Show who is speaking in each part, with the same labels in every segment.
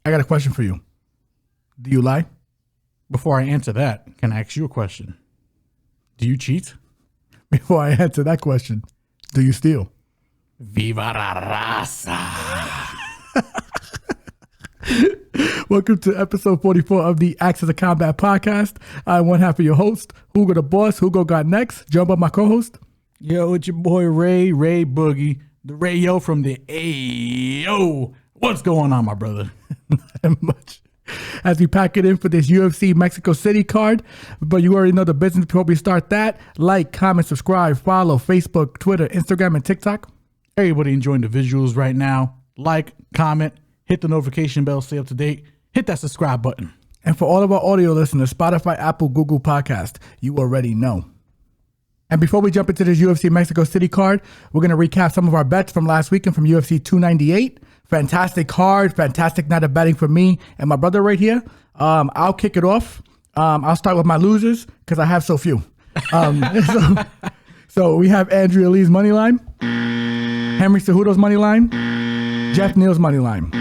Speaker 1: I got a question for you. Do you lie?
Speaker 2: Before I answer that, can I ask you a question? Do you cheat?
Speaker 1: Before I answer that question, do you steal?
Speaker 2: Viva la raza.
Speaker 1: Welcome to episode 44 of the Access of Kombat podcast. I'm one half of your host, Hugo the Boss. Hugo got next. Joined by my co-host.
Speaker 2: Yo, it's your boy Ray Boogie, the Ray-Yo from the A-Yo. What's going on, my brother?
Speaker 1: Not much. As we pack it in for this UFC Mexico City card, but you already know the business. Before we start that, like, comment, subscribe, follow Facebook, Twitter, Instagram, and TikTok.
Speaker 2: Everybody enjoying the visuals right now. Like, comment, hit the notification bell, stay up to date, hit that subscribe button.
Speaker 1: And for all of our audio listeners, Spotify, Apple, Google Podcast, you already know. And before we jump into this UFC Mexico City card, we're going to recap some of our bets from last weekend from UFC 298. Fantastic card, fantastic night of betting for me and my brother right here. I'll kick it off. I'll start with my losers because I have so few. So we have Andrea Lee's money line, Henry Cejudo's money line, Jeff Neal's money line.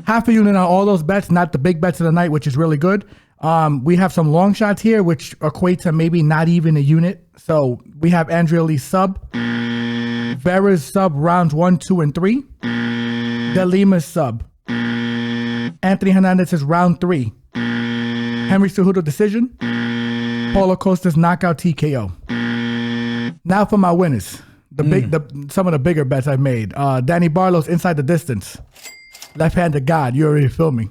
Speaker 1: Half a unit on all those bets, not the big bets of the night, which is really good. We have some long shots here, which equate to maybe not even a unit. So we have Andrea Lee's sub, Vera's sub rounds 1, 2, and 3. De Lima's sub. Anthony Hernandez's round 3. Henry Cejudo decision. Paulo Costa's knockout TKO. Now for my winners. Some of the bigger bets I've made. Danny Barlow's inside the distance. Left-handed God. You already feel me.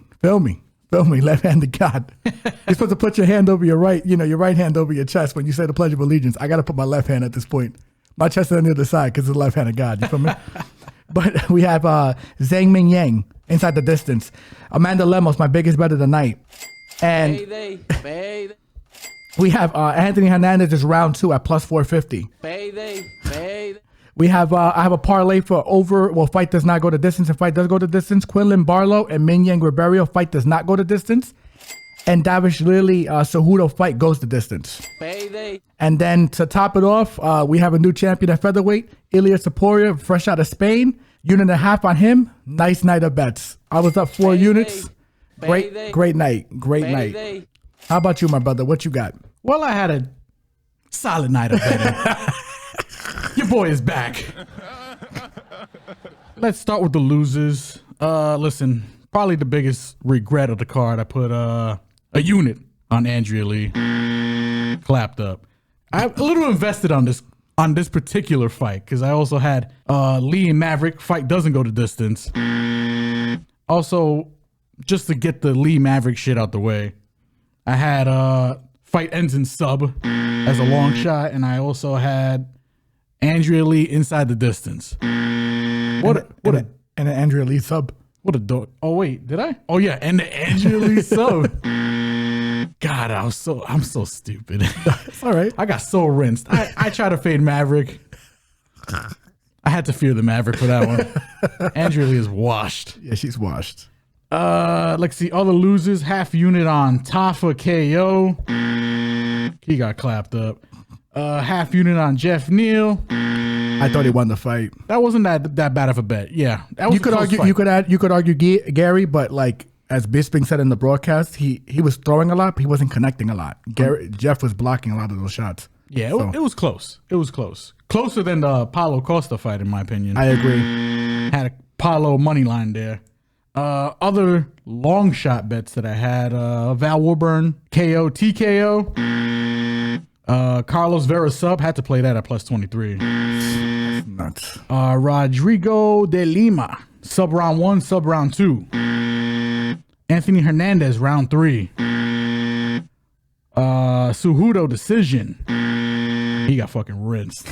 Speaker 1: Left-handed God. You're supposed to put your hand over your right hand over your chest when you say the Pledge of Allegiance. I got to put my left hand at this point. My chest is on the other side because it's left-handed God. You feel me? But we have Zhang Ming Yang inside the distance. Amanda Lemos, my biggest bet of the night. And we have Anthony Hernandez is round 2 at plus 450. We have I have a parlay for fight does not go the distance and fight does go the distance. Quinlan Barlow and Min Yang Ribeiro fight does not go the distance. And Davish Lily Cejudo fight goes the distance. And then to top it off, we have a new champion at featherweight, Ilia Topuria, fresh out of Spain. Unit and a half on him. Nice night of bets. I was up 4 units. Great night. How about you, my brother? What you got?
Speaker 2: Well, I had a solid night of betting. Your boy is back. Let's start with the losers. Listen, probably the biggest regret of the card, I put a unit on Andrea Lee. Clapped up. I'm a little invested on this particular fight because I also had Lee and Maverick fight doesn't go the distance. Also, just to get the Lee Maverick shit out the way, I had fight ends in sub as a long shot, and I also had Andrea Lee inside the distance.
Speaker 1: And an Andrea Lee sub.
Speaker 2: What a dog. Oh wait, did I? Oh yeah, and the Andrea Lee sub. God, I'm so stupid.
Speaker 1: It's all right.
Speaker 2: I got so rinsed. I tried to fade Maverick. I had to fear the Maverick for that one. Andrea Lee is washed.
Speaker 1: Yeah, she's washed.
Speaker 2: Let's see. Other losers, half unit on Tafa KO. He got clapped up. Half unit on Jeff Neal.
Speaker 1: I thought he won the fight.
Speaker 2: That wasn't that bad of a bet. Yeah, that was
Speaker 1: you could argue Gary, but like as Bisping said in the broadcast, he was throwing a lot, but he wasn't connecting a lot. Jeff was blocking a lot of those shots.
Speaker 2: Yeah, it was close. It was close. Closer than the Paulo Costa fight, in my opinion.
Speaker 1: I agree.
Speaker 2: Had a Paulo money line there. Other long shot bets that I had: Val Wilburn KO TKO. Carlos Vera sub, had to play that at plus 23.
Speaker 1: That's nuts.
Speaker 2: Rodrigo de Lima sub round 1, sub round 2. Anthony Hernandez round 3. Cejudo decision. He got fucking rinsed.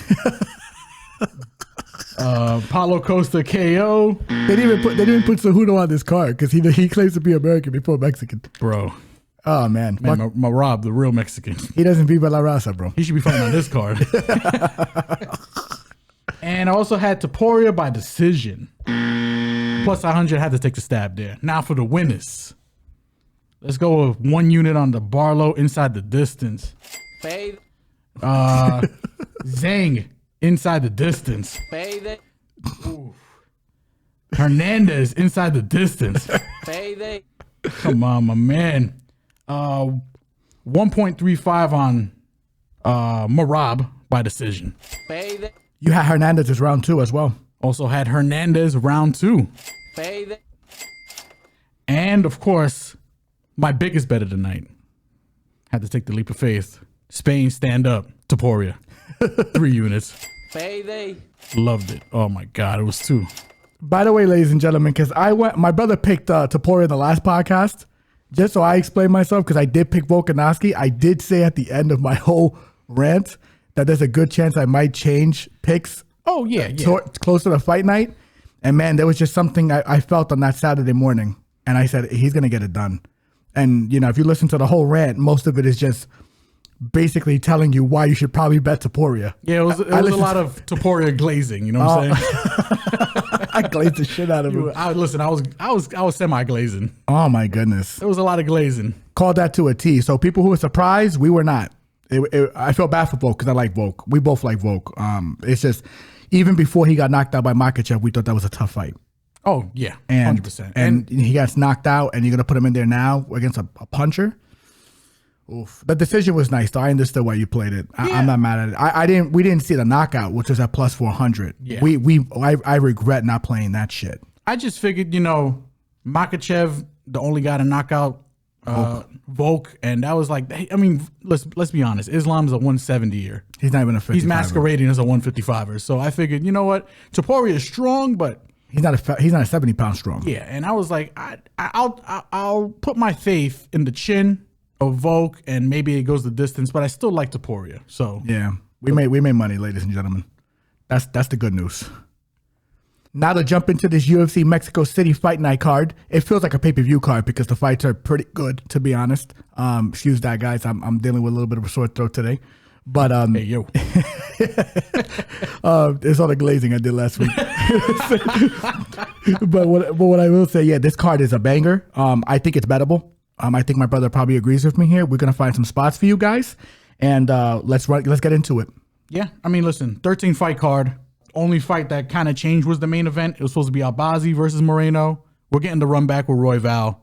Speaker 2: Paulo Costa KO.
Speaker 1: They didn't put Cejudo on this card because he claims to be American before Mexican.
Speaker 2: Bro.
Speaker 1: Oh, man.
Speaker 2: My Rob, the real Mexican.
Speaker 1: He doesn't viva la raza, bro.
Speaker 2: He should be fighting on this card. And I also had Topuria by decision. Plus 100, had to take the stab there. Now for the winners. Let's go with 1 unit on the Barlow inside the distance.
Speaker 3: Fade.
Speaker 2: Zhang inside the distance.
Speaker 3: Fade.
Speaker 2: Hernandez inside the distance. Come on, my man. 1.35 on Marab by decision.
Speaker 1: You had Hernandez as round 2 as well.
Speaker 2: Also had Hernandez round 2. And of course, my biggest bet of the night. Had to take the leap of faith. Spain stand up. Topuria. 3 units. Loved it. Oh my God, it was 2.
Speaker 1: By the way, ladies and gentlemen, because my brother picked Topuria in the last podcast. Just so I explain myself, because I did pick Volkanovski, I did say at the end of my whole rant that there's a good chance I might change picks.
Speaker 2: Oh, yeah.
Speaker 1: Close to the fight night. And man, there was just something I felt on that Saturday morning. And I said, he's going to get it done. And, you know, if you listen to the whole rant, most of it is just basically telling you why you should probably bet Topuria.
Speaker 2: Yeah, it was a lot of Topuria glazing, you know what I'm saying?
Speaker 1: I glazed the shit out of him.
Speaker 2: I was semi-glazing.
Speaker 1: Oh my goodness.
Speaker 2: There was a lot of glazing.
Speaker 1: Called that to a T. So people who were surprised, we were not. I feel bad for Volk because I like Volk. We both like Volk. It's just, even before he got knocked out by Makhachev, we thought that was a tough fight.
Speaker 2: Oh, yeah, 100%.
Speaker 1: And he gets knocked out, and you're going to put him in there now against a puncher? Oof. The decision was nice, though. I understood why you played it. I'm not mad at it. We didn't see the knockout, which was at plus 400.
Speaker 2: Yeah.
Speaker 1: I regret not playing that shit.
Speaker 2: I just figured, you know, Makhachev, the only guy to knock out Volk, and that was like, I mean, let's be honest. Islam's a 170er.
Speaker 1: He's not even a 55er.
Speaker 2: He's masquerading as a 155er. So I figured, you know what, Topuria is strong, but
Speaker 1: he's not a 70-pound strong.
Speaker 2: Yeah, and I was like, I'll put my faith in the chin of Volk, and maybe it goes the distance, but I still like Topuria. So
Speaker 1: yeah, we made money, ladies and gentlemen. That's the good news. Now to jump into this UFC Mexico City Fight Night card, it feels like a pay-per-view card because the fights are pretty good, to be honest. Excuse that, guys. I'm dealing with a little bit of a sore throat today. But
Speaker 2: hey, yo.
Speaker 1: It's all the glazing I did last week. but what I will say, yeah, this card is a banger. I think it's bettable. I think my brother probably agrees with me here. We're gonna find some spots for you guys, and let's get into it.
Speaker 2: Yeah, I mean, listen, 13 fight card. Only fight that kind of changed was the main event. It was supposed to be Albazi versus Moreno. We're getting the run back with Royval.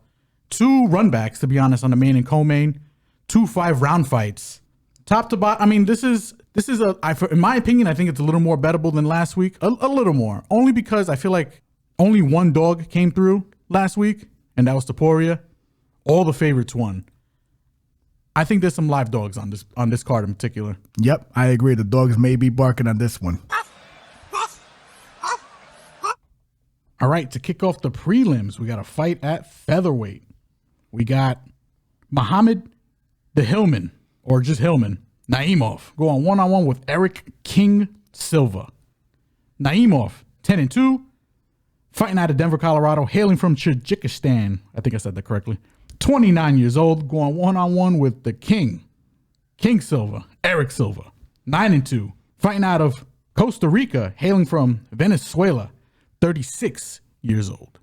Speaker 2: 2 run backs, to be honest, on the main and co-main. 2 5-round fights. Top to bottom. I mean, this is in my opinion, I think it's a little more bettable than last week. A little more, only because I feel like only one dog came through last week, and that was Topuria. All the favorites won. I think there's some live dogs on this card in particular.
Speaker 1: Yep, I agree. The dogs may be barking on this one.
Speaker 2: All right, to kick off the prelims, we got a fight at featherweight. We got Muhammad the Hillman, or just Hillman, Naimov, going one-on-one with Erik King Silva. Naimov, 10-2, fighting out of Denver, Colorado, hailing from Tajikistan. I think I said that correctly. 29 years old, going one-on-one with the King Silva, Erik Silva, 9-2, fighting out of Costa Rica, hailing from Venezuela, 36 years old.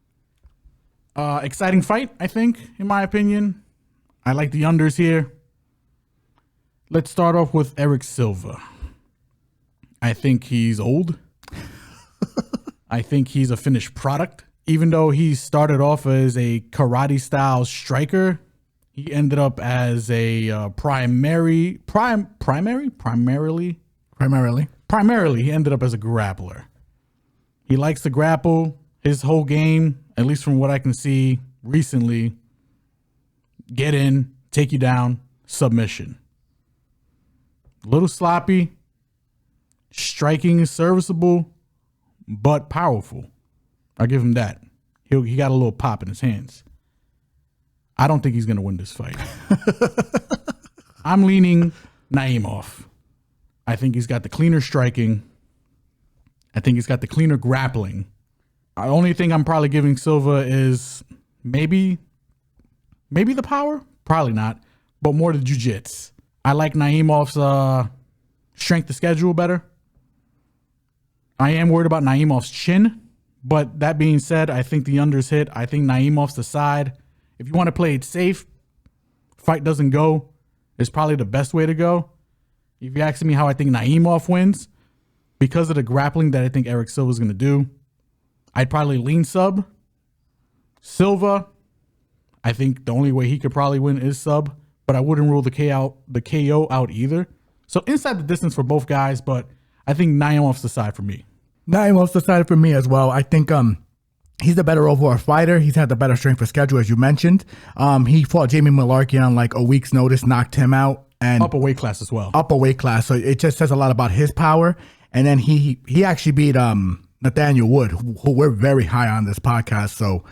Speaker 2: Exciting fight, I think, in my opinion. I like the unders here. Let's start off with Erik Silva. I think he's old. I think he's a finished product. Even though he started off as a karate-style striker, he ended up as a primarily, he ended up as a grappler. He likes to grapple. His whole game, at least from what I can see recently, get in, take you down, submission. A little sloppy. Striking is serviceable, but powerful. I'll give him that. He got a little pop in his hands. I don't think he's going to win this fight. I'm leaning Naimov. I think he's got the cleaner striking. I think he's got the cleaner grappling. The only thing I'm probably giving Silva is maybe the power. Probably not, but more the jiu-jitsu. I like Naimov's strength of schedule better. I am worried about Naimov's chin, but that being said, I think the unders hit. I think Naimov's the side. If you want to play it safe, fight doesn't go, it's probably the best way to go. If you ask me how I think Naimov wins, because of the grappling that I think Erik Silva is going to do, I'd probably lean sub. Silva, I think the only way he could probably win is sub, but I wouldn't rule the KO out either. So inside the distance for both guys, but I think Naimov's the side for me.
Speaker 1: Naimov's the side for me as well. I think he's the better overall fighter. He's had the better strength of schedule, as you mentioned. He fought Jamie Mullarkey on like a week's notice, knocked him out. And
Speaker 2: up a weight class as well.
Speaker 1: Up a weight class. So it just says a lot about his power. And then he actually beat Nathaniel Wood, who we're very high on this podcast. So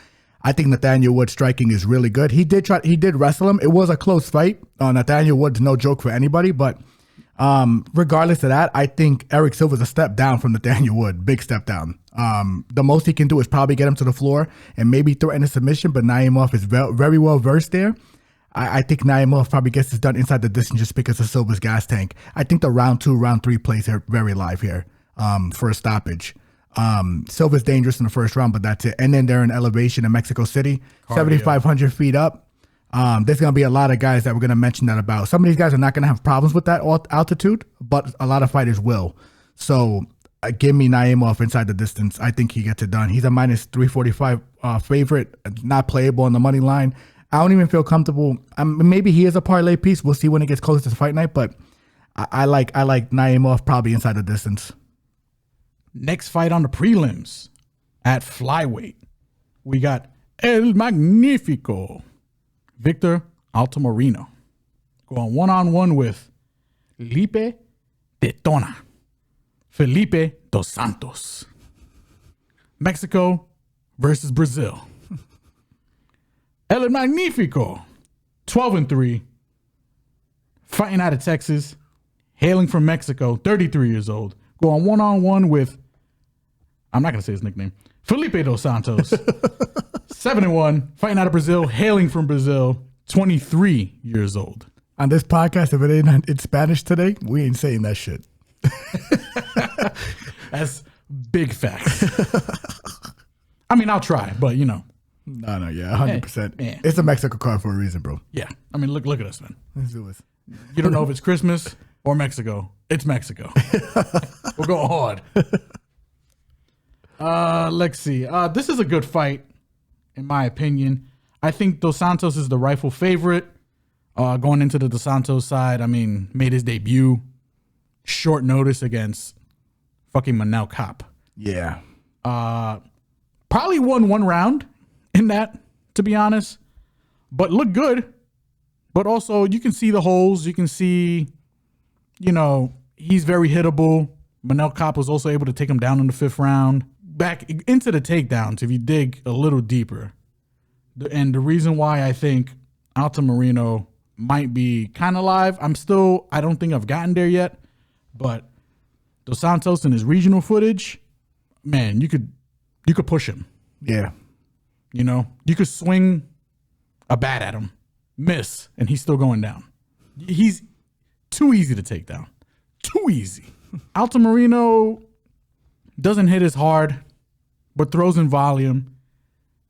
Speaker 1: I think Nathaniel Wood's striking is really good. He did wrestle him. It was a close fight. Nathaniel Wood's no joke for anybody, but regardless of that, I think Erik Silva's a step down from Nathaniel Wood. Big step down. The most he can do is probably get him to the floor and maybe threaten a submission, but Naimov is very well versed there. I think Naimov probably gets this done inside the distance just because of Silva's gas tank. I think the round 2, round 3 plays are very live here for a stoppage. Silva's dangerous in the first round, but that's it. And then they're in elevation in Mexico City, 7,500 feet up. There's going to be a lot of guys that we're going to mention that about. Some of these guys are not going to have problems with that altitude, but a lot of fighters will. So give me Naimov inside the distance. I think he gets it done. He's a minus 345 favorite, not playable on the money line. I don't even feel comfortable. Maybe he is a parlay piece. We'll see when it gets closer to fight night, but I like Naimov probably inside the distance.
Speaker 2: Next fight on the prelims at flyweight, we got El Magnifico, Victor Altamirano, going one-on-one with Felipe Detona, Felipe dos Santos. Mexico versus Brazil. El Magnifico, 12-3, fighting out of Texas, hailing from Mexico, 33 years old, going one-on-one with, I'm not going to say his nickname, Felipe dos Santos, 7-1, fighting out of Brazil, hailing from Brazil, 23 years old.
Speaker 1: On this podcast, if it ain't in Spanish today, we ain't saying that shit.
Speaker 2: That's big facts. I mean, I'll try, but you know.
Speaker 1: No, yeah, 100%. It's a Mexico card for a reason, bro.
Speaker 2: Yeah, I mean, look at us, man.
Speaker 1: Let's do this.
Speaker 2: You don't know if it's Christmas or Mexico. It's Mexico. We'll go hard. Let's see. This is a good fight, in my opinion. I think Dos Santos is the rightful favorite. Going into the Dos Santos side, I mean, made his debut short notice against fucking Manuel Cop.
Speaker 1: Yeah.
Speaker 2: Probably won one round in that, to be honest, but look good. But also, you can see the holes. You can see, you know, he's very hittable. Manuel Cop was also able to take him down in the 5th round. Back into the takedowns, if you dig a little deeper. And the reason why I think Altamirano might be kind of live, I don't think I've gotten there yet, but Dos Santos and his regional footage, man, you could push him.
Speaker 1: Yeah.
Speaker 2: You know, you could swing a bat at him, miss, and he's still going down. He's too easy to take down. Too easy. Altamirano doesn't hit as hard, but throws in volume.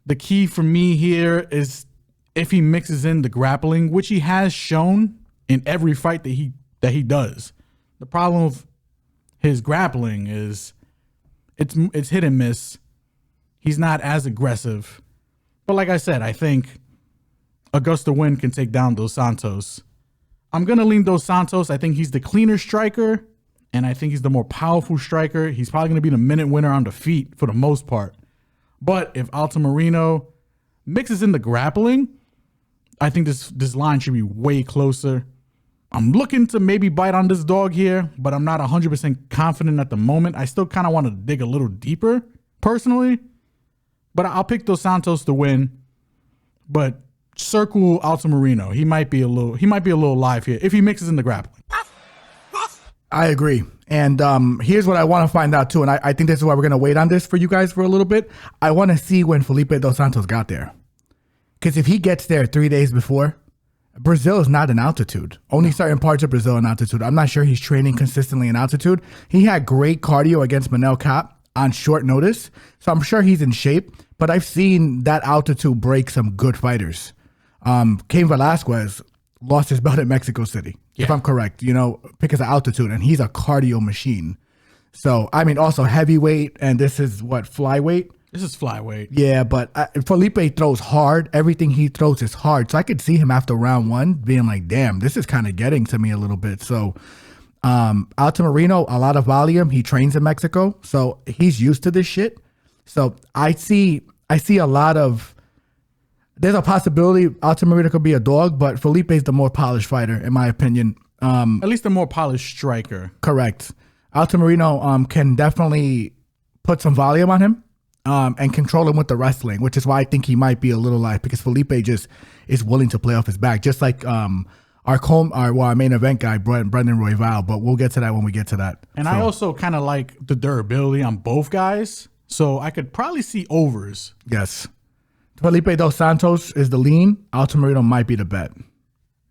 Speaker 2: The key for me here is if he mixes in the grappling, which he has shown in every fight that he does. The problem with his grappling is it's hit and miss. He's not as aggressive. But like I said, I think Augusta Win can take down Dos Santos. I'm going to lean Dos Santos. I think he's the cleaner striker, and I think he's the more powerful striker. He's probably going to be the minute winner on the feet for the most part. But if Altamirano mixes in the grappling, I think this line should be way closer. I'm looking to maybe bite on this dog here, but I'm not 100% confident at the moment. I still kind of want to dig a little deeper, personally. But I'll pick Dos Santos to win. But circle Altamirano. He might be a little live here if he mixes in the grappling.
Speaker 1: I agree. And here's what I want to find out too. And I think this is why we're going to wait on this for you guys for a little bit. I want to see when Felipe Dos Santos got there. Because if he gets there 3 days before, Brazil is not in altitude. Only certain parts of Brazil in altitude. I'm not sure he's training consistently in altitude. He had great cardio against Manuel Cop on short notice. So I'm sure he's in shape. But I've seen that altitude break some good fighters. Cain Velasquez lost his belt in Mexico City, if I'm correct, because of altitude. And he's a cardio machine. So, I mean, also heavyweight. And this is what, flyweight?
Speaker 2: This is flyweight.
Speaker 1: Yeah, but Felipe throws hard. Everything he throws is hard. So I could see him after round 1 being like, damn, this is kind of getting to me a little bit. So Altamirano, a lot of volume. He trains in Mexico, so he's used to this shit. So I see a lot of, there's a possibility Altamirano could be a dog, but Felipe's the more polished fighter, in my opinion.
Speaker 2: At least a more polished striker.
Speaker 1: Correct. Altamirano can definitely put some volume on him. And control him with the wrestling, which is why I think he might be a little light, because Felipe just is willing to play off his back, just like our main event guy, Brandon Royval. But we'll get to that when we get to that.
Speaker 2: And I also kind of like the durability on both guys, so I could probably see overs.
Speaker 1: Yes. Felipe dos Santos is the lean. Altamirano might be the bet.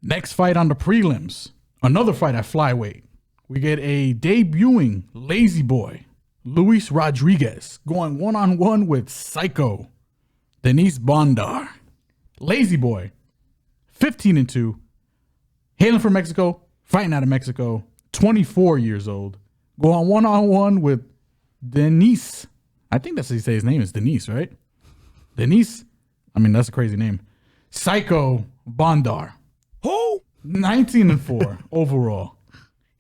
Speaker 2: Next fight on the prelims, another fight at flyweight. We get a debuting lazy boy, Luis Rodríguez, going one-on-one with Psycho, Denise Bondar. Lazy boy, 15-2, hailing from Mexico, fighting out of Mexico, 24 years old, going one-on-one with Denise. I think that's how you say his name is Denise, right? Denise? I mean, that's a crazy name. Psycho Bondar.
Speaker 3: Who?
Speaker 2: 19-4 overall.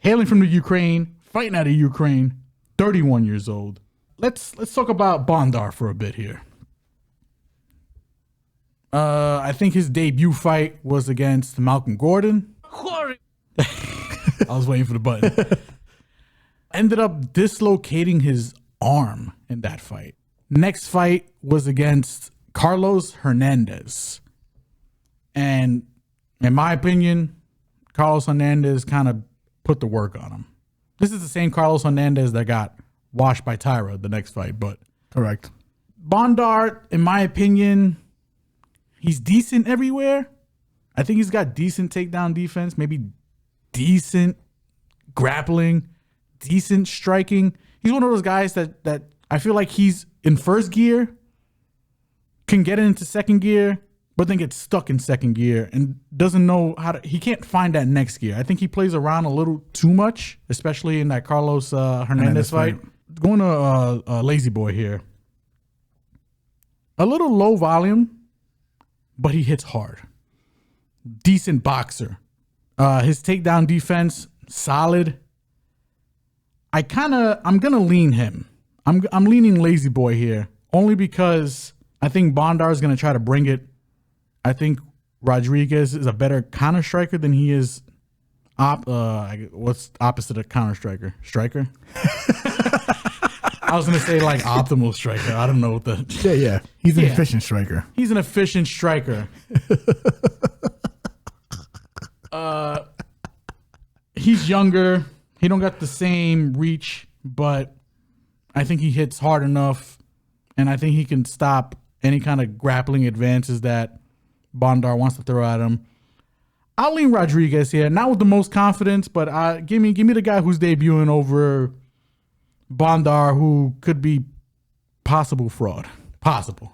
Speaker 2: Hailing from the Ukraine, fighting out of Ukraine, 31 years old. Let's talk about Bondar for a bit here. I think his debut fight was against Malcolm Gordon. I was waiting for the button. Ended up dislocating his arm in that fight. Next fight was against Carlos Hernandez. And in my opinion, Carlos Hernandez kind of put the work on him. This is the same Carlos Hernandez that got washed by Tyra the next fight, but
Speaker 1: correct.
Speaker 2: Bondar, in my opinion, he's decent everywhere. I think he's got decent takedown defense, maybe decent grappling, decent striking. He's one of those guys that I feel like he's in first gear, can get into second gear, but then gets stuck in second gear and doesn't know how to, he can't find that next gear. I think he plays around a little too much, especially in that Carlos Hernandez fight. Going to Lazy Boy here. A little low volume, but he hits hard. Decent boxer. His takedown defense, solid. I'm gonna lean him. I'm leaning Lazy Boy here, only because I think Bondar is gonna try to bring it. I think Rodríguez is a better counter striker than he is. What's opposite of counter striker? Striker. I was gonna say like optimal striker. I don't know what the.
Speaker 1: Yeah. He's an efficient striker.
Speaker 2: He's an efficient striker. He's younger. He don't got the same reach, but I think he hits hard enough, and I think he can stop any kind of grappling advances that Bondar wants to throw at him. I'll lean Rodríguez here, not with the most confidence, but give me the guy who's debuting over Bondar, who could be possible fraud. Possible.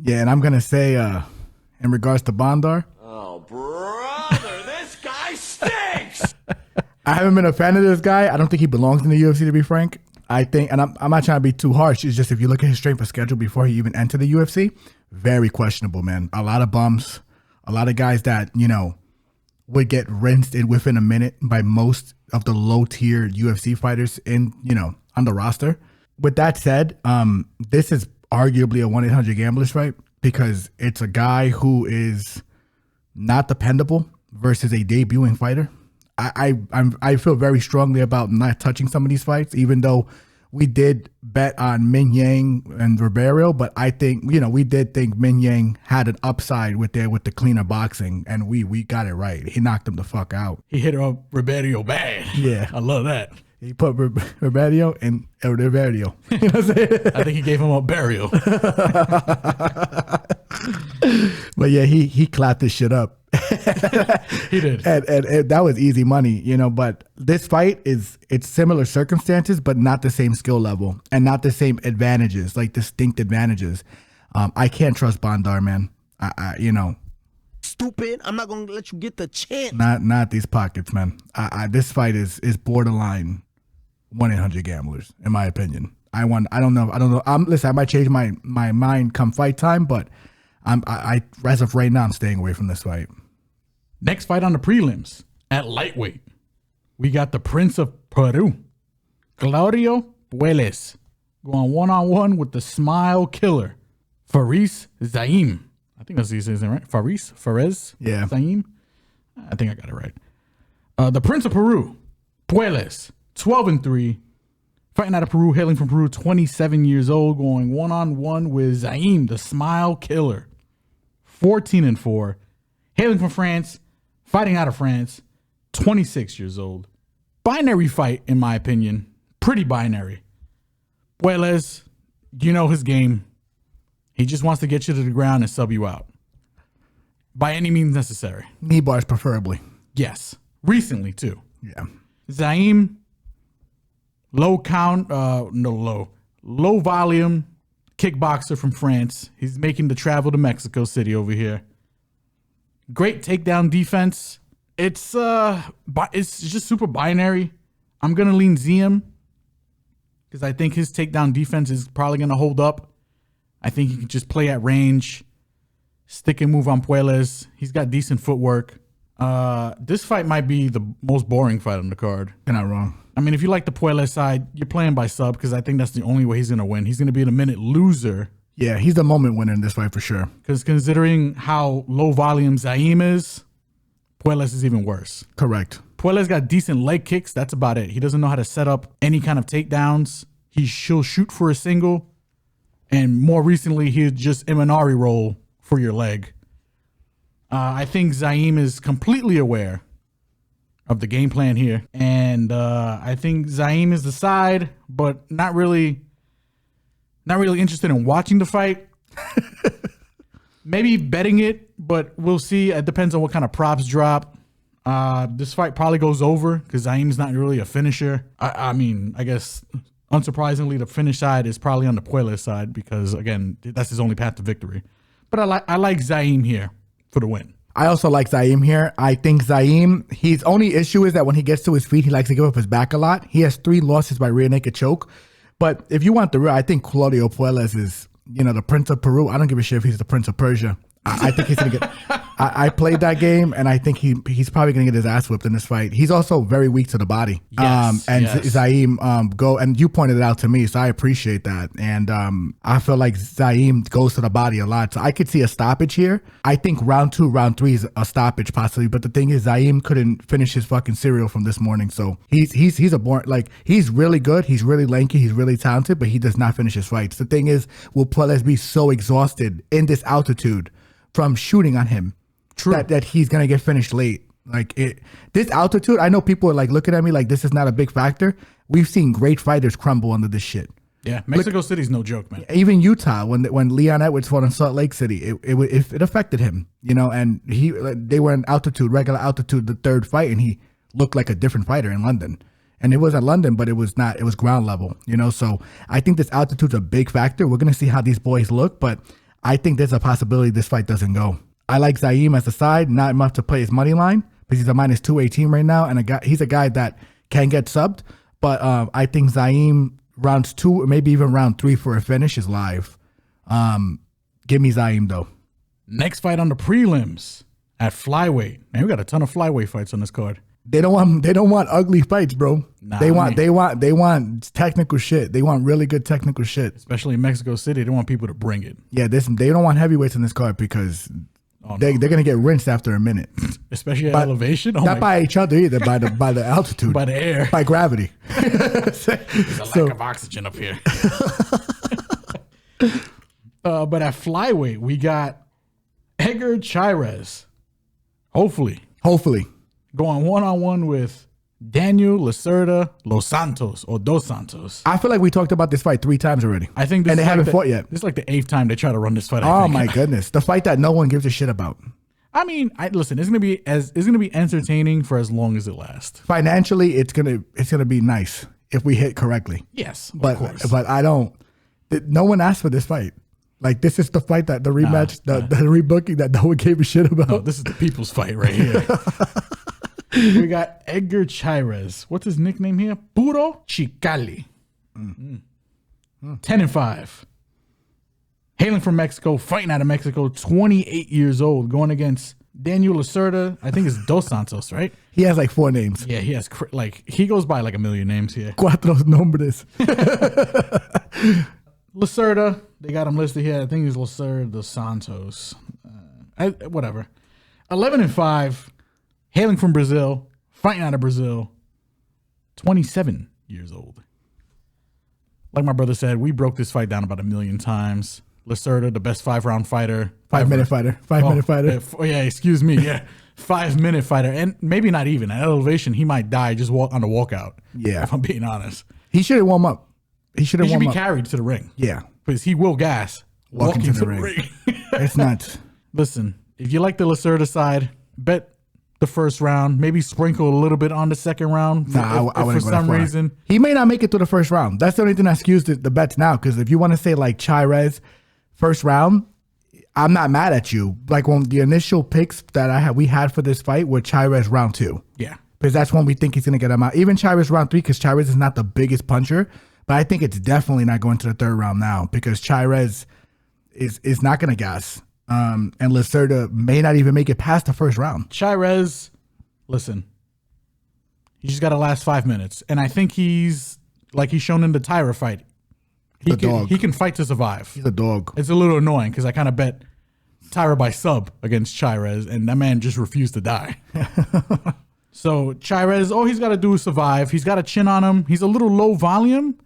Speaker 1: Yeah, and I'm gonna say, in regards to Bondar,
Speaker 3: Oh, brother, this guy stinks.
Speaker 1: I haven't been a fan of this guy. I don't think he belongs in the UFC, to be frank. I think, and I'm not trying to be too harsh. It's just if you look at his strength of schedule before he even entered the UFC, very questionable, man. A lot of bumps, a lot of guys that, would get rinsed in within a minute by most of the low-tier UFC fighters on the roster. With that said, this is arguably a 1-800-Gamblers fight because it's a guy who is not dependable versus a debuting fighter. I feel very strongly about not touching some of these fights, even though we did bet on Min Yang and Ribeiro, but I think, we did think Min Yang had an upside with the cleaner boxing, and we got it right. He knocked him the fuck out.
Speaker 2: He hit up Ribeiro bad.
Speaker 1: Yeah.
Speaker 2: I love that.
Speaker 1: He put Ribeiro in Ribeiro. You know what I'm saying?
Speaker 2: I think he gave him a burial.
Speaker 1: But yeah, he clapped this shit up.
Speaker 2: He did.
Speaker 1: And that was easy money, but this fight it's similar circumstances, but not the same skill level and not the same advantages, like distinct advantages. I can't trust Bondar, man.
Speaker 3: Stupid. I'm not going to let you get the chance.
Speaker 1: Not these pockets, man. This fight is borderline 1-800-Gamblers, in my opinion. I don't know. Listen, I might change my mind come fight time, but I as of right now, I'm staying away from this fight.
Speaker 2: Next fight on the prelims at lightweight, we got the Prince of Peru, Claudio Puelles, going 1-on-1 with the Smile Killer, Fares Ziam. I think that's his name, right? Fares.
Speaker 1: Yeah.
Speaker 2: Ziam. I think I got it right. The Prince of Peru, Puelles, 12-3. Fighting out of Peru, hailing from Peru, 27 years old, going 1-on-1 with Ziam, the Smile Killer, 14-4. Hailing from France, fighting out of France, 26 years old. Binary fight, in my opinion. Pretty binary. Puelles, you know his game. He just wants to get you to the ground and sub you out. By any means necessary.
Speaker 1: Knee bars, preferably.
Speaker 2: Yes. Recently, too.
Speaker 1: Yeah.
Speaker 2: Ziam, low volume kickboxer from France. He's making the travel to Mexico City over here. Great takedown defense. It's just super binary. I'm gonna lean Ziam because I think his takedown defense is probably gonna hold up. I think he can just play at range, stick and move on Puelles. He's got decent footwork. This fight might be the most boring fight on the card.
Speaker 1: You're not wrong.
Speaker 2: I mean, if you like the Puelles side, you're playing by sub because I think that's the only way he's going to win. He's going to be in a minute loser.
Speaker 1: Yeah, he's the moment winner in this fight for sure.
Speaker 2: Because considering how low volume Ziam is, Puelles is even worse.
Speaker 1: Correct.
Speaker 2: Puelles got decent leg kicks. That's about it. He doesn't know how to set up any kind of takedowns. He'll shoot for a single. And more recently, he'll just Imanari roll for your leg. I think Ziam is completely aware of the game plan here. And I think Ziam is the side, but not really interested in watching the fight. Maybe betting it, but we'll see. It depends on what kind of props drop. This fight probably goes over because Zaim's not really a finisher. I mean, I guess unsurprisingly, the finish side is probably on the Puelles side because, again, that's his only path to victory. But I like Ziam here for the win.
Speaker 1: I also like Ziam here. I think Ziam, his only issue is that when he gets to his feet, he likes to give up his back a lot. He has 3 losses by rear naked choke. But if you want the real, I think Claudio Puelles is, the Prince of Peru. I don't give a shit if he's the Prince of Persia. I think he's going to get... I played that game, and I think he's probably going to get his ass whipped in this fight. He's also very weak to the body.
Speaker 2: Yes,
Speaker 1: Ziam go, and you pointed it out to me, so I appreciate that. And I feel like Ziam goes to the body a lot, so I could see a stoppage here. I think round 2, round 3 is a stoppage possibly, but the thing is, Ziam couldn't finish his fucking cereal from this morning, so he's a born, like, he's really good, he's really lanky, he's really talented, but he does not finish his fights. The thing is, will Puelles be so exhausted in this altitude from shooting on him? True. That he's gonna get finished late. Like this altitude, I know people are like looking at me like this is not a big factor. We've seen great fighters crumble under this shit.
Speaker 2: Yeah, Mexico City's no joke, man.
Speaker 1: Even Utah, when Leon Edwards fought in Salt Lake City, it affected him, and they were in altitude, regular altitude, the third fight, and he looked like a different fighter in London. And it was at London, but it was not. It was ground level, So I think this altitude's a big factor. We're gonna see how these boys look, but I think there's a possibility this fight doesn't go. I like Ziam as a side, not enough to play his money line because he's a minus 218 right now, and he's a guy that can get subbed. But I think Ziam rounds 2 or maybe even round 3 for a finish is live. Give me Ziam though.
Speaker 2: Next fight on the prelims at flyweight. Man, we got a ton of flyweight fights on this card.
Speaker 1: They don't want ugly fights, bro.
Speaker 2: Nah,
Speaker 1: they want technical shit. They want really good technical shit.
Speaker 2: Especially in Mexico City, they want people to bring it.
Speaker 1: Yeah, they don't want heavyweights in this card because they're gonna get rinsed after a minute.
Speaker 2: Especially at elevation.
Speaker 1: Not by each other either, by the altitude,
Speaker 2: by the air,
Speaker 1: by gravity.
Speaker 2: There's a lack of oxygen up here. But at flyweight, we got Edgar Cháirez. Hopefully. Going 1-on-1 with Daniel Lacerda Dos Santos.
Speaker 1: I feel like we talked about this fight 3 times already.
Speaker 2: I think
Speaker 1: they haven't fought yet.
Speaker 2: This is like the 8th time they try to run this fight.
Speaker 1: Oh my goodness. The fight that no one gives a shit about.
Speaker 2: I mean, listen, it's gonna be entertaining for as long as it lasts.
Speaker 1: Financially, it's gonna be nice if we hit correctly.
Speaker 2: Yes,
Speaker 1: of course. But I don't. No one asked for this fight. Like, this is the fight that the rematch, the rebooking that no one gave a shit about.
Speaker 2: No, this is the people's fight right here. We got Edgar Cháirez. What's his nickname here? Puro Chicali. 10-5. Hailing from Mexico, fighting out of Mexico, 28 years old, going against Daniel Lacerda. I think it's Dos Santos, right?
Speaker 1: He has like 4 names.
Speaker 2: Yeah, he has he goes by like a million names here.
Speaker 1: Cuatro nombres.
Speaker 2: Lacerda, they got him listed here. I think he's Lacerda Dos Santos. Whatever. 11-5, hailing from Brazil, fighting out of Brazil, 27 years old. Like my brother said, we broke this fight down about 1 million times. Lacerda, the best 5-round fighter.
Speaker 1: 5-minute fighter. 5-minute fighter.
Speaker 2: Yeah, excuse me. Yeah. 5-minute fighter. And maybe not even. At elevation, he might die just on the walkout.
Speaker 1: Yeah.
Speaker 2: If I'm being honest.
Speaker 1: He should have warmed up. He should
Speaker 2: be carried to the ring.
Speaker 1: Yeah.
Speaker 2: Because he will gas walking to the ring.
Speaker 1: It's nuts.
Speaker 2: Listen, if you like the Lacerda side, bet the first round. Maybe sprinkle a little bit on the second round.
Speaker 1: I wouldn't
Speaker 2: for
Speaker 1: go that
Speaker 2: some
Speaker 1: far.
Speaker 2: reason.
Speaker 1: He may not make it through the first round. That's the only thing that skews the bets now. Because if you want to say like Cháirez first round, I'm not mad at you. Like when the initial picks that we had for this fight were Cháirez round 2.
Speaker 2: Yeah.
Speaker 1: Because that's when we think he's going to get him out. Even Cháirez round 3, because Cháirez is not the biggest puncher. But I think it's definitely not going to the third round now because Cháirez is not going to gas. And Lacerda may not even make it past the first round.
Speaker 2: Cháirez, listen, he just got to last 5 minutes. And I think he's shown in the Tyra fight. He can fight to survive.
Speaker 1: He's a dog.
Speaker 2: It's a little annoying because I kind of bet Tyra by sub against Cháirez, and that man just refused to die. So Cháirez, all he's got to do is survive. He's got a chin on him. He's a little low volume,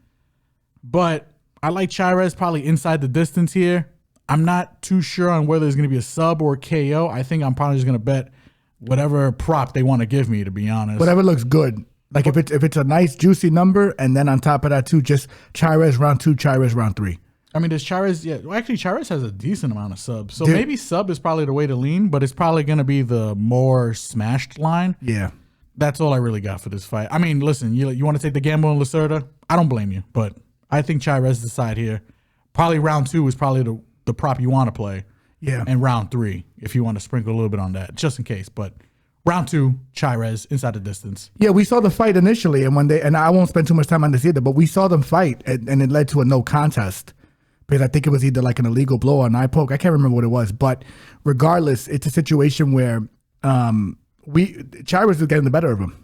Speaker 2: but I like Cháirez probably inside the distance here. I'm not too sure on whether it's going to be a sub or a KO. I think I'm probably just going to bet whatever prop they want to give me, to be honest.
Speaker 1: Whatever looks good. Like if it's a nice juicy number, and then on top of that too, just Cháirez round 2, Cháirez round 3.
Speaker 2: I mean, does Cháirez? Yeah, well, actually, Cháirez has a decent amount of subs, so maybe sub is probably the way to lean, but it's probably going to be the more smashed line.
Speaker 1: Yeah,
Speaker 2: that's all I really got for this fight. I mean, listen, you want to take the gamble on Lacerda? I don't blame you, but I think Cháirez is the side here. Probably round 2 is probably the prop you want to play.
Speaker 1: Yeah,
Speaker 2: and round 3 if you want to sprinkle a little bit on that, just in case, but. Round 2, Cháirez inside the distance.
Speaker 1: Yeah, we saw the fight initially, and I won't spend too much time on this either, but we saw them fight, and it led to a no contest because I think it was either like an illegal blow or an eye poke. I can't remember what it was, but regardless, it's a situation where Cháirez was getting the better of him.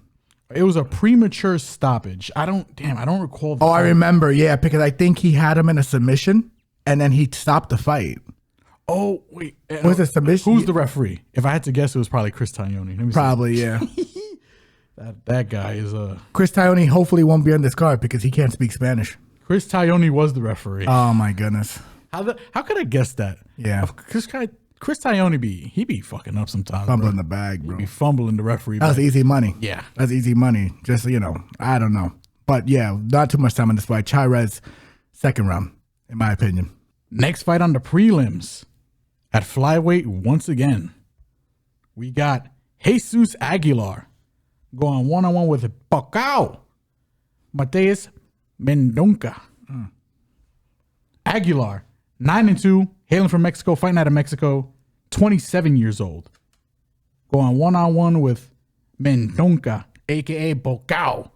Speaker 2: It was a premature stoppage. I don't recall.
Speaker 1: I remember, yeah, because I think he had him in a submission, and then he stopped the fight.
Speaker 2: Oh, wait.
Speaker 1: Was it submission?
Speaker 2: Who's the referee? If I had to guess, it was probably Chris Taglioni.
Speaker 1: Probably, yeah.
Speaker 2: that guy is
Speaker 1: Chris Taglioni hopefully won't be on this card because he can't speak Spanish.
Speaker 2: Chris Taglioni was the referee.
Speaker 1: Oh, my goodness.
Speaker 2: How could I guess that?
Speaker 1: Yeah.
Speaker 2: Chris Taglioni be fucking up sometimes.
Speaker 1: Fumbling the bag, bro.
Speaker 2: He be fumbling the referee.
Speaker 1: That was easy money.
Speaker 2: Yeah.
Speaker 1: That's easy money. Just, I don't know. But, yeah, not too much time on this fight. Cháirez, second round, in my opinion.
Speaker 2: Next fight on the prelims. At flyweight, once again, we got Jesus Aguilar going one-on-one with Mateus Mendonça. Aguilar, 9-2, hailing from Mexico, fighting out of Mexico, 27 years old. Going one-on-one with Mendonça, a.k.a. Bocao.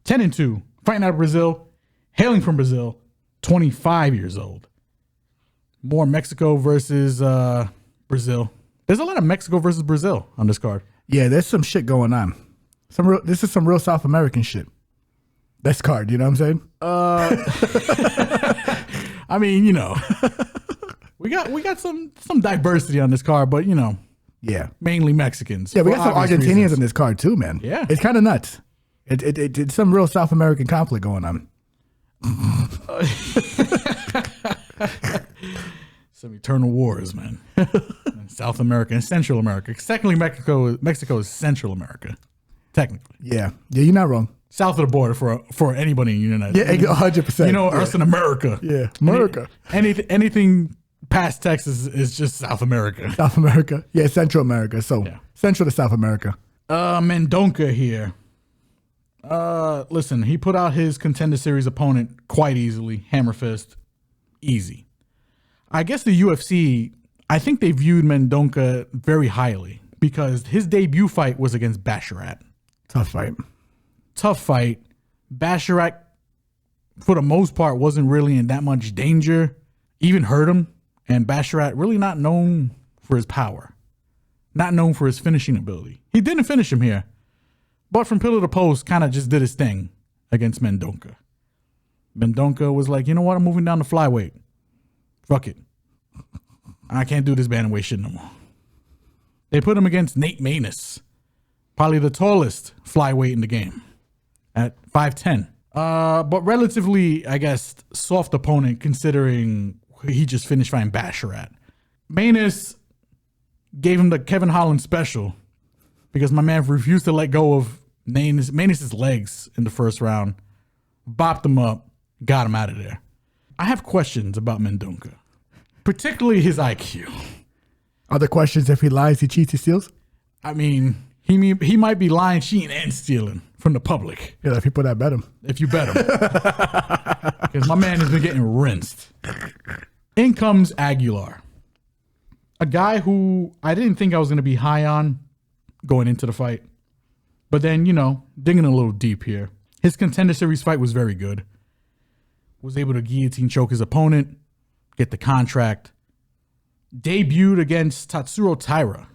Speaker 2: 10-2, fighting out of Brazil, hailing from Brazil, 25 years old. More Mexico versus Brazil. There's a lot of Mexico versus Brazil on this card.
Speaker 1: Yeah, there's some shit going on. This is some real South American shit. This card, you know what I'm saying?
Speaker 2: I mean, we got some diversity on this card, but
Speaker 1: yeah,
Speaker 2: mainly Mexicans.
Speaker 1: Yeah, we got some Argentinians on this card too, man.
Speaker 2: Yeah,
Speaker 1: it's kind of nuts. It's some real South American conflict going on.
Speaker 2: Some eternal wars, man. In South America and Central America. Technically, Mexico is Central America. Technically.
Speaker 1: Yeah, you're not wrong.
Speaker 2: South of the border for anybody in the United States.
Speaker 1: Yeah, 100%.
Speaker 2: Us in America.
Speaker 1: Yeah, America.
Speaker 2: Anything past Texas is just South America.
Speaker 1: South America. Yeah, Central America. So Central to South America.
Speaker 2: Mendonça here. Listen, he put out his Contender Series opponent quite easily. Hammer fist. Easy. I guess the UFC, I think they viewed Mendonça very highly because his debut fight was against Basharat.
Speaker 1: Tough fight.
Speaker 2: Basharat for the most part, wasn't really in that much danger, even hurt him. And Basharat really not known for his power, not known for his finishing ability. He didn't finish him here, but from pillar to post, kind of just did his thing against Mendonça. Mendonça was like, you know what? I'm moving down to flyweight. Fuck it. I can't do this bantamweight shit no more. They put him against Nate Maness, probably the tallest flyweight in the game at 5'10". But relatively, I guess, soft opponent considering he just finished fighting Basharat. Maness gave him the Kevin Holland special because my man refused to let go of Maness' legs in the first round, bopped him up, got him out of there. I have questions about Mendonça, particularly his IQ.
Speaker 1: Other questions: if he lies, he cheats, he steals.
Speaker 2: I mean, he might be lying, cheating, and stealing from the public.
Speaker 1: Yeah, if people that bet him.
Speaker 2: If you bet him. Because my man has been getting rinsed. In comes Aguilar. A guy who I didn't think I was going to be high on going into the fight. But then, digging a little deep here. His Contender Series fight was very good. Was able to guillotine choke his opponent, get the contract. Debuted against Tatsuro Taira,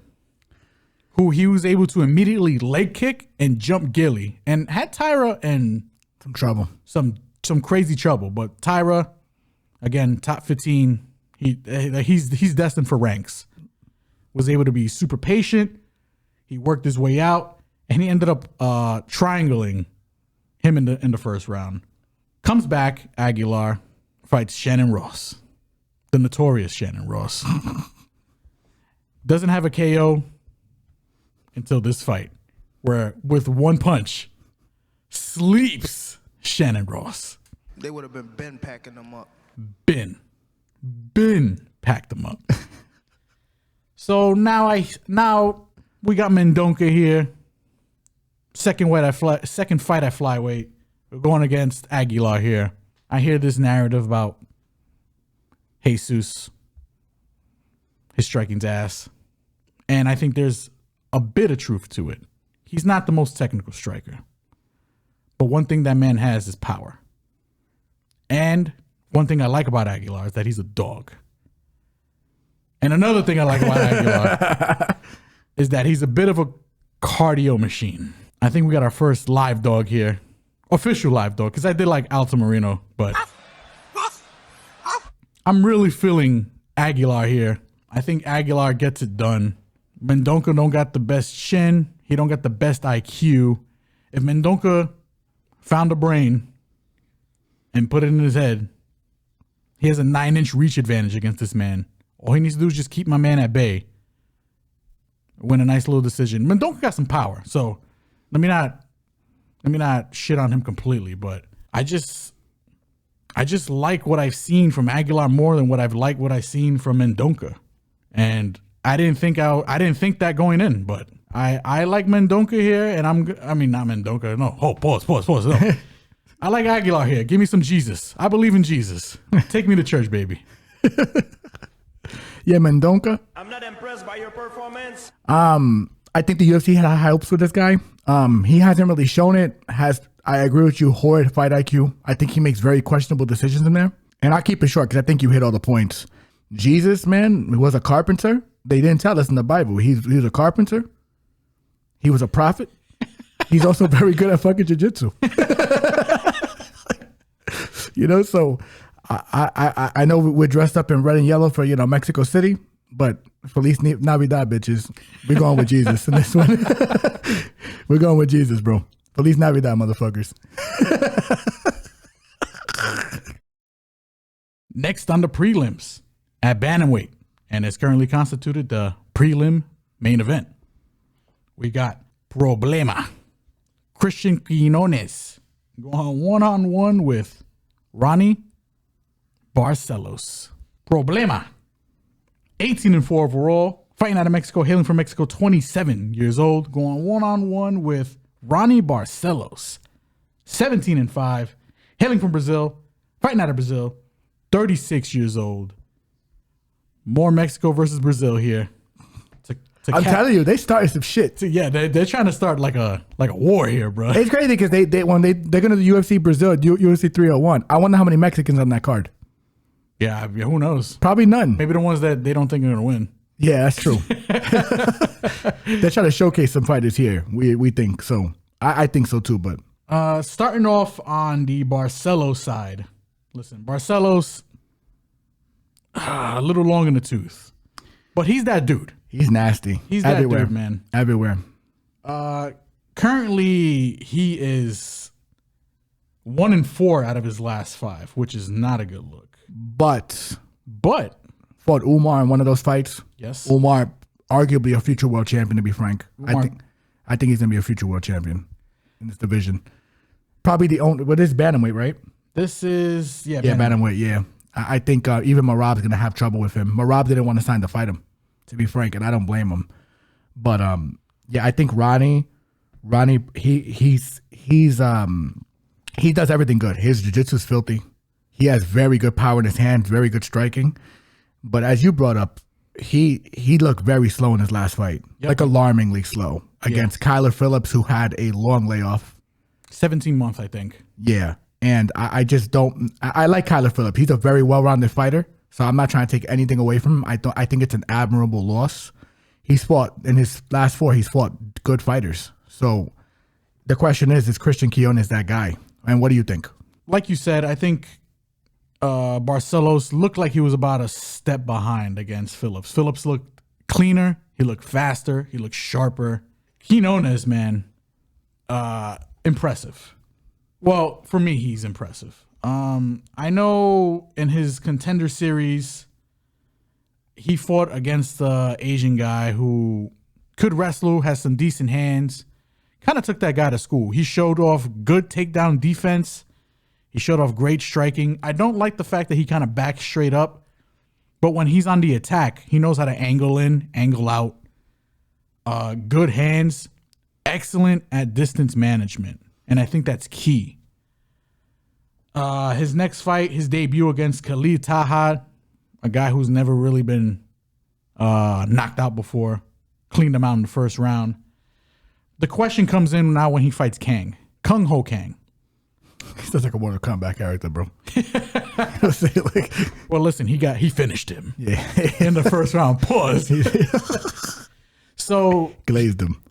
Speaker 2: who he was able to immediately leg kick and jump Gilly, and had Taira in
Speaker 1: some trouble,
Speaker 2: some crazy trouble. But Taira, again, top 15, he's destined for ranks. Was able to be super patient. He worked his way out, and he ended up triangling him in the first round. Comes back, Aguilar fights Shannon Ross. The notorious Shannon Ross. Doesn't have a KO until this fight, where with one punch, sleeps Shannon Ross.
Speaker 4: They would have been packing them up.
Speaker 2: Been packed them up. So now we got Mendonça here. Second fight at flyweight. We're going against Aguilar here. I hear this narrative about Jesus, his striking's ass. And I think there's a bit of truth to it. He's not the most technical striker. But one thing that man has is power. And one thing I like about Aguilar is that he's a dog. And another thing I like about Aguilar is that he's a bit of a cardio machine. I think we got our first live dog here. Official live dog, because I did like Altamirano, but I'm really feeling Aguilar here. I think Aguilar gets it done. Mendonça don't got the best chin. He don't got the best IQ. If Mendonça found a brain and put it in his head, he has a 9-inch reach advantage against this man. All he needs to do is just keep my man at bay. Win a nice little decision. Mendonça got some power, so let me not shit on him completely, but I just like what I've seen from Aguilar more than what I've seen from Mendonça. And I didn't think that going in, but I like Mendonça here, and not Mendonça, no. Oh, pause, no. I like Aguilar here. Give me some Jesus. I believe in Jesus. Take me to church, baby.
Speaker 1: Yeah, Mendonça.
Speaker 3: I'm not impressed by your performance.
Speaker 1: I think the UFC had high hopes with this guy. He hasn't really shown it. I agree with you, horrid fight IQ. I think he makes very questionable decisions in there. And I'll keep it short because I think you hit all the points. Jesus, man, was a carpenter. They didn't tell us in the Bible. He was a carpenter. He was a prophet. He's also very good at fucking jiu-jitsu. So I know we're dressed up in red and yellow for, Mexico City, but Feliz Navidad, bitches. We're going with Jesus in this one. We're going with Jesus, bro. Feliz Navidad, motherfuckers.
Speaker 2: Next on the prelims at bantamweight, and it's currently constituted the prelim main event. We got Problema. Cristian Quiñonez going one-on-one with Raoni Barcelos. Problema. 18-4 overall. Fighting out of Mexico, hailing from Mexico, 27 years old. Going one-on-one with Raoni Barcelos. 17-5. Hailing from Brazil. Fighting out of Brazil. 36 years old. More Mexico versus Brazil here.
Speaker 1: I'm telling you, they started some shit.
Speaker 2: Yeah, they're trying to start like a war here, bro.
Speaker 1: It's crazy because they're going to the UFC Brazil, UFC 301. I wonder how many Mexicans on that card.
Speaker 2: Yeah, who knows?
Speaker 1: Probably none.
Speaker 2: Maybe the ones that they don't think are gonna win.
Speaker 1: Yeah, that's true. They're trying to showcase some fighters here. We think so. I think so too. But
Speaker 2: starting off on the Barcelos side, listen, Barcelos a little long in the tooth, but he's that dude.
Speaker 1: He's nasty.
Speaker 2: He's
Speaker 1: everywhere,
Speaker 2: that dude, man.
Speaker 1: Everywhere.
Speaker 2: Currently, he is 1-4 out of his last 5, which is not a good look.
Speaker 1: But fought Umar in one of those fights.
Speaker 2: Yes,
Speaker 1: Umar, arguably a future world champion. To be frank,
Speaker 2: Umar.
Speaker 1: I think he's gonna be a future world champion in this division. Probably the only. But this is bantamweight, right?
Speaker 2: This is
Speaker 1: bantamweight. Yeah, I think even Marab's gonna have trouble with him. Marab didn't want to sign to fight him, to be frank, and I don't blame him. But yeah, I think Ronnie, he does everything good. His jiu-jitsu is filthy. He has very good power in his hands, very good striking. But as you brought up, he looked very slow in his last fight, like alarmingly slow against Kyler Phillips, who had a long layoff.
Speaker 2: 17 months, I think.
Speaker 1: Yeah, and I just don't. I like Kyler Phillips. He's a very well-rounded fighter, so I'm not trying to take anything away from him. I think it's an admirable loss. He's fought in his last 4. He's fought good fighters. So the question is Cristian Quiñonez that guy? And what do you think?
Speaker 2: Like you said, I think Barcelos looked like he was about a step behind against Phillips. Phillips looked cleaner. He looked faster. He looked sharper. Quiñonez, man, impressive. Well, for me, he's impressive. I know in his contender series, he fought against the Asian guy who could wrestle, has some decent hands. Kind of took that guy to school. He showed off good takedown defense. He showed off great striking. I don't like the fact that he kind of backs straight up, but when he's on the attack, he knows how to angle in, angle out. Good hands, excellent at distance management, and I think that's key. His next fight, his debut against Khalid Tahad, a guy who's never really been knocked out before, cleaned him out in the first round. The question comes in now when he fights Kung Ho Kang.
Speaker 1: He sounds like a Mortal Kombat character, bro.
Speaker 2: Well, listen, he finished him.
Speaker 1: Yeah.
Speaker 2: In the first round. Pause. So
Speaker 1: glazed him.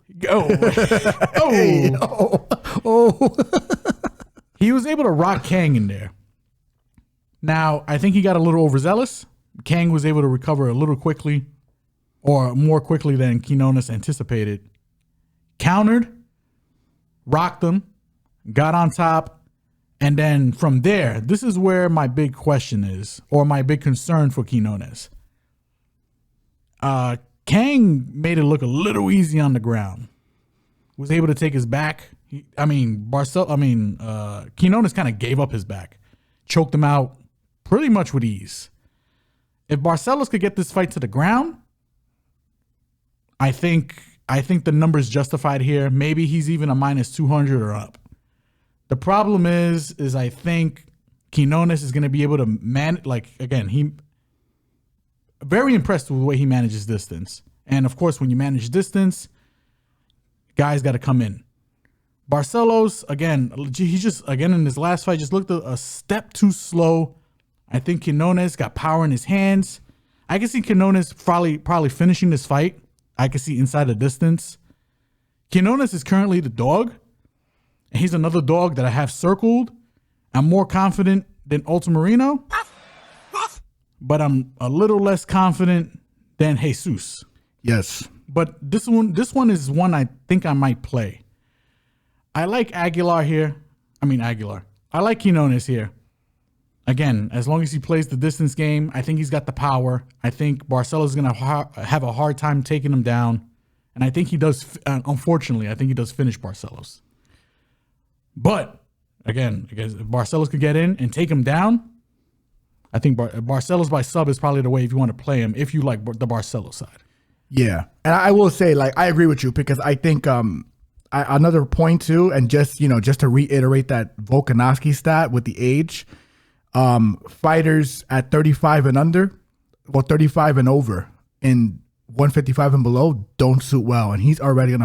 Speaker 2: He was able to rock Kang in there. Now, I think he got a little overzealous. Kang was able to recover a little quickly, or more quickly than Quiñonez anticipated. Countered, rocked him, got on top, and then from there, this is where my big question is, or my big concern for Quiñonez. Kang made it look a little easy on the ground. Was able to take his back. Quiñonez kind of gave up his back, choked him out pretty much with ease. If Barcelos could get this fight to the ground, I think the number's justified here. Maybe he's even a -200 or up. The problem is I think Quiñonez is going to be able to very impressed with the way he manages distance. And of course, when you manage distance, guys got to come in. Barcelos, he just in his last fight, just looked a step too slow. I think Quiñonez got power in his hands. I can see Quiñonez probably finishing this fight. I can see inside the distance. Quiñonez is currently the dog. And he's another dog that I have circled. I'm more confident than Altamirano. But I'm a little less confident than Jesus.
Speaker 1: Yes.
Speaker 2: But this one is one I think I might play. I like Aguilar here. I like Quiñonez here. Again, as long as he plays the distance game, I think he's got the power. I think Barcelos is going to have a hard time taking him down. And I think he does, unfortunately, I think he does finish Barcelos. But, again, if Barcelos could get in and take him down, I think Barcelos by sub is probably the way if you want to play him, if you like the Barcelos side.
Speaker 1: Yeah. And I will say, I agree with you because I think another point too, and just to reiterate that Volkanovski stat with the age, fighters at 35 and under, 35 and over in 155 and below don't suit well, and he's already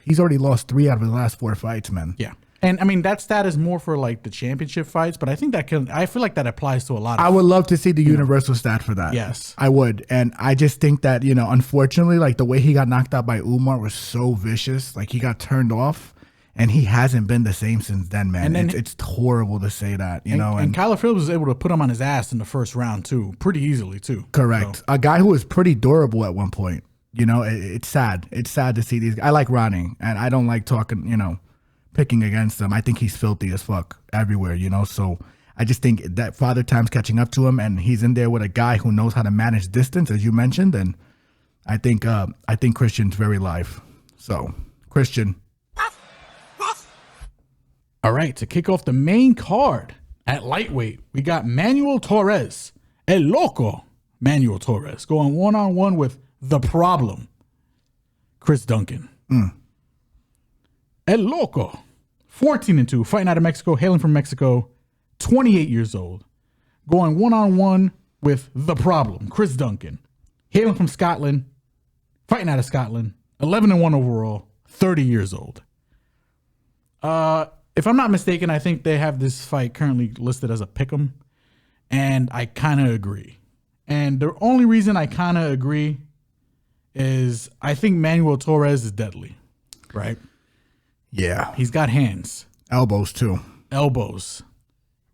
Speaker 1: he's already lost 3 out of his last 4 fights, man.
Speaker 2: Yeah. And I mean, that stat is more for like the championship fights, but I think I feel like that applies to a lot of.
Speaker 1: I would love to see the universal stat for that.
Speaker 2: Yes.
Speaker 1: I would. And I just think that, unfortunately, like the way he got knocked out by Umar was so vicious. Like he got turned off and he hasn't been the same since then, man. And then, it's horrible to say that,
Speaker 2: And Kyler Phillips was able to put him on his ass in the first round too, pretty easily too.
Speaker 1: Correct. So. A guy who was pretty durable at one point. It's sad. It's sad to see these guys. I like Raoni, and I don't like talking, picking against him. I think he's filthy as fuck everywhere, so I just think that Father Time's catching up to him, and he's in there with a guy who knows how to manage distance, as you mentioned, and I think Christian's very live. So, Christian.
Speaker 2: All right, to kick off the main card at lightweight, we got Manuel Torres, El Loco Manuel Torres, going one-on-one with the problem, Chris Duncan. El Loco, 14-2, fighting out of Mexico, hailing from Mexico, 28 years old, going one-on-one with the problem, Chris Duncan, hailing from Scotland, fighting out of Scotland, 11-1 overall, 30 years old. If I'm not mistaken, I think they have this fight currently listed as a pick'em, and I kind of agree. And the only reason I kind of agree is I think Manuel Torres is deadly, right?
Speaker 1: Yeah.
Speaker 2: He's got hands.
Speaker 1: Elbows, too.
Speaker 2: Elbows.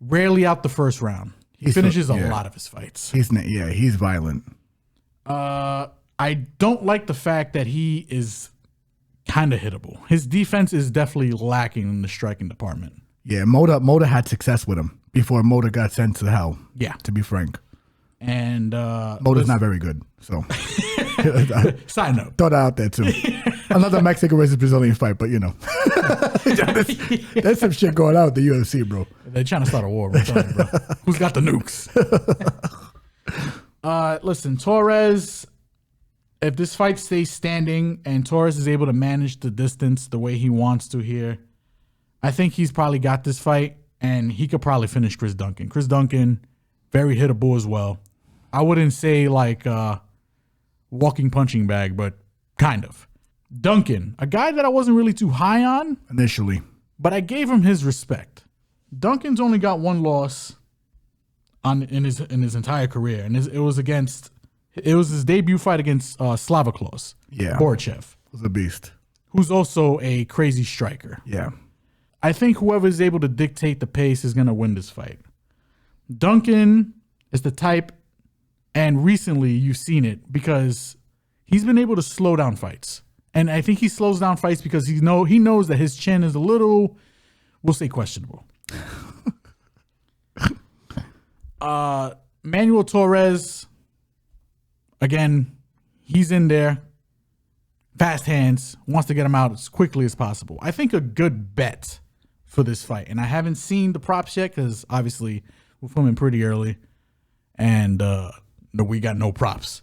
Speaker 2: Rarely out the first round. He finishes a lot of his fights.
Speaker 1: He's violent.
Speaker 2: I don't like the fact that he is kind of hittable. His defense is definitely lacking in the striking department.
Speaker 1: Yeah, Moda had success with him before Moda got sent to hell.
Speaker 2: Yeah.
Speaker 1: To be frank.
Speaker 2: And
Speaker 1: Moda's not very good, so.
Speaker 2: Side note.
Speaker 1: Throw that out there, too. Another Mexican versus Brazilian fight, but there's some shit going on with the UFC, bro.
Speaker 2: They're trying to start a war. I'm telling you, bro. Who's got the nukes? Listen, Torres, if this fight stays standing and Torres is able to manage the distance the way he wants to here, I think he's probably got this fight, and he could probably finish Chris Duncan. Chris Duncan, very hittable as well. I wouldn't say like walking punching bag, but kind of. Duncan, a guy that I wasn't really too high on
Speaker 1: initially,
Speaker 2: but I gave him his respect. Duncan's only got 1 loss in his entire career, and it was his debut fight against Slava Klaus.
Speaker 1: Yeah,
Speaker 2: Borchev
Speaker 1: was a beast,
Speaker 2: who's also a crazy striker.
Speaker 1: Yeah,
Speaker 2: I think whoever is able to dictate the pace is going to win this fight. Duncan is the type, and recently you've seen it because he's been able to slow down fights. And I think he slows down fights because he knows that his chin is a little, we'll say, questionable. Manuel Torres, again, he's in there. Fast hands, wants to get him out as quickly as possible. I think a good bet for this fight, and I haven't seen the props yet because obviously we're filming pretty early and we got no props.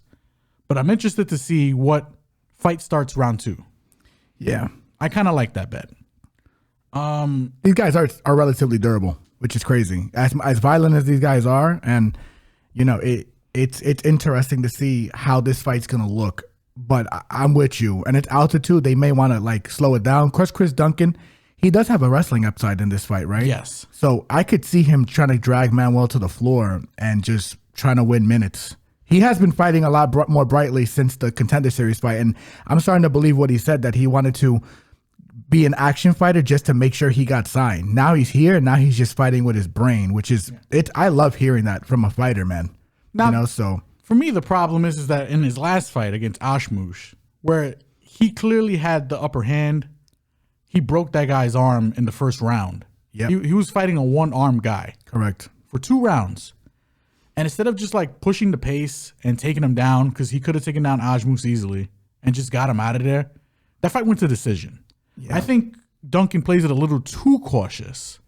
Speaker 2: But I'm interested to see what fight starts round 2.
Speaker 1: Yeah.
Speaker 2: I kind of like that bet.
Speaker 1: These guys are relatively durable, which is crazy. As violent as these guys are, and it's interesting to see how this fight's gonna look. But I'm with you. And at altitude, they may want to like slow it down. Of course, Chris Duncan, he does have a wrestling upside in this fight, right?
Speaker 2: Yes.
Speaker 1: So I could see him trying to drag Manuel to the floor and just trying to win minutes. He has been fighting a lot more brightly since the Contender Series fight, and I'm starting to believe what he said, that he wanted to be an action fighter just to make sure he got signed. Now he's here, and now he's just fighting with his brain, which is it. I love hearing that from a fighter, man. Now, so
Speaker 2: for me, the problem is that in his last fight against Ashmush, where he clearly had the upper hand, he broke that guy's arm in the first round.
Speaker 1: Yeah,
Speaker 2: he was fighting a one-arm guy.
Speaker 1: Correct.
Speaker 2: For 2 rounds. And instead of just like pushing the pace and taking him down, because he could have taken down Ajmus easily and just got him out of there, that fight went to decision. Yeah. I think Duncan plays it a little too cautious.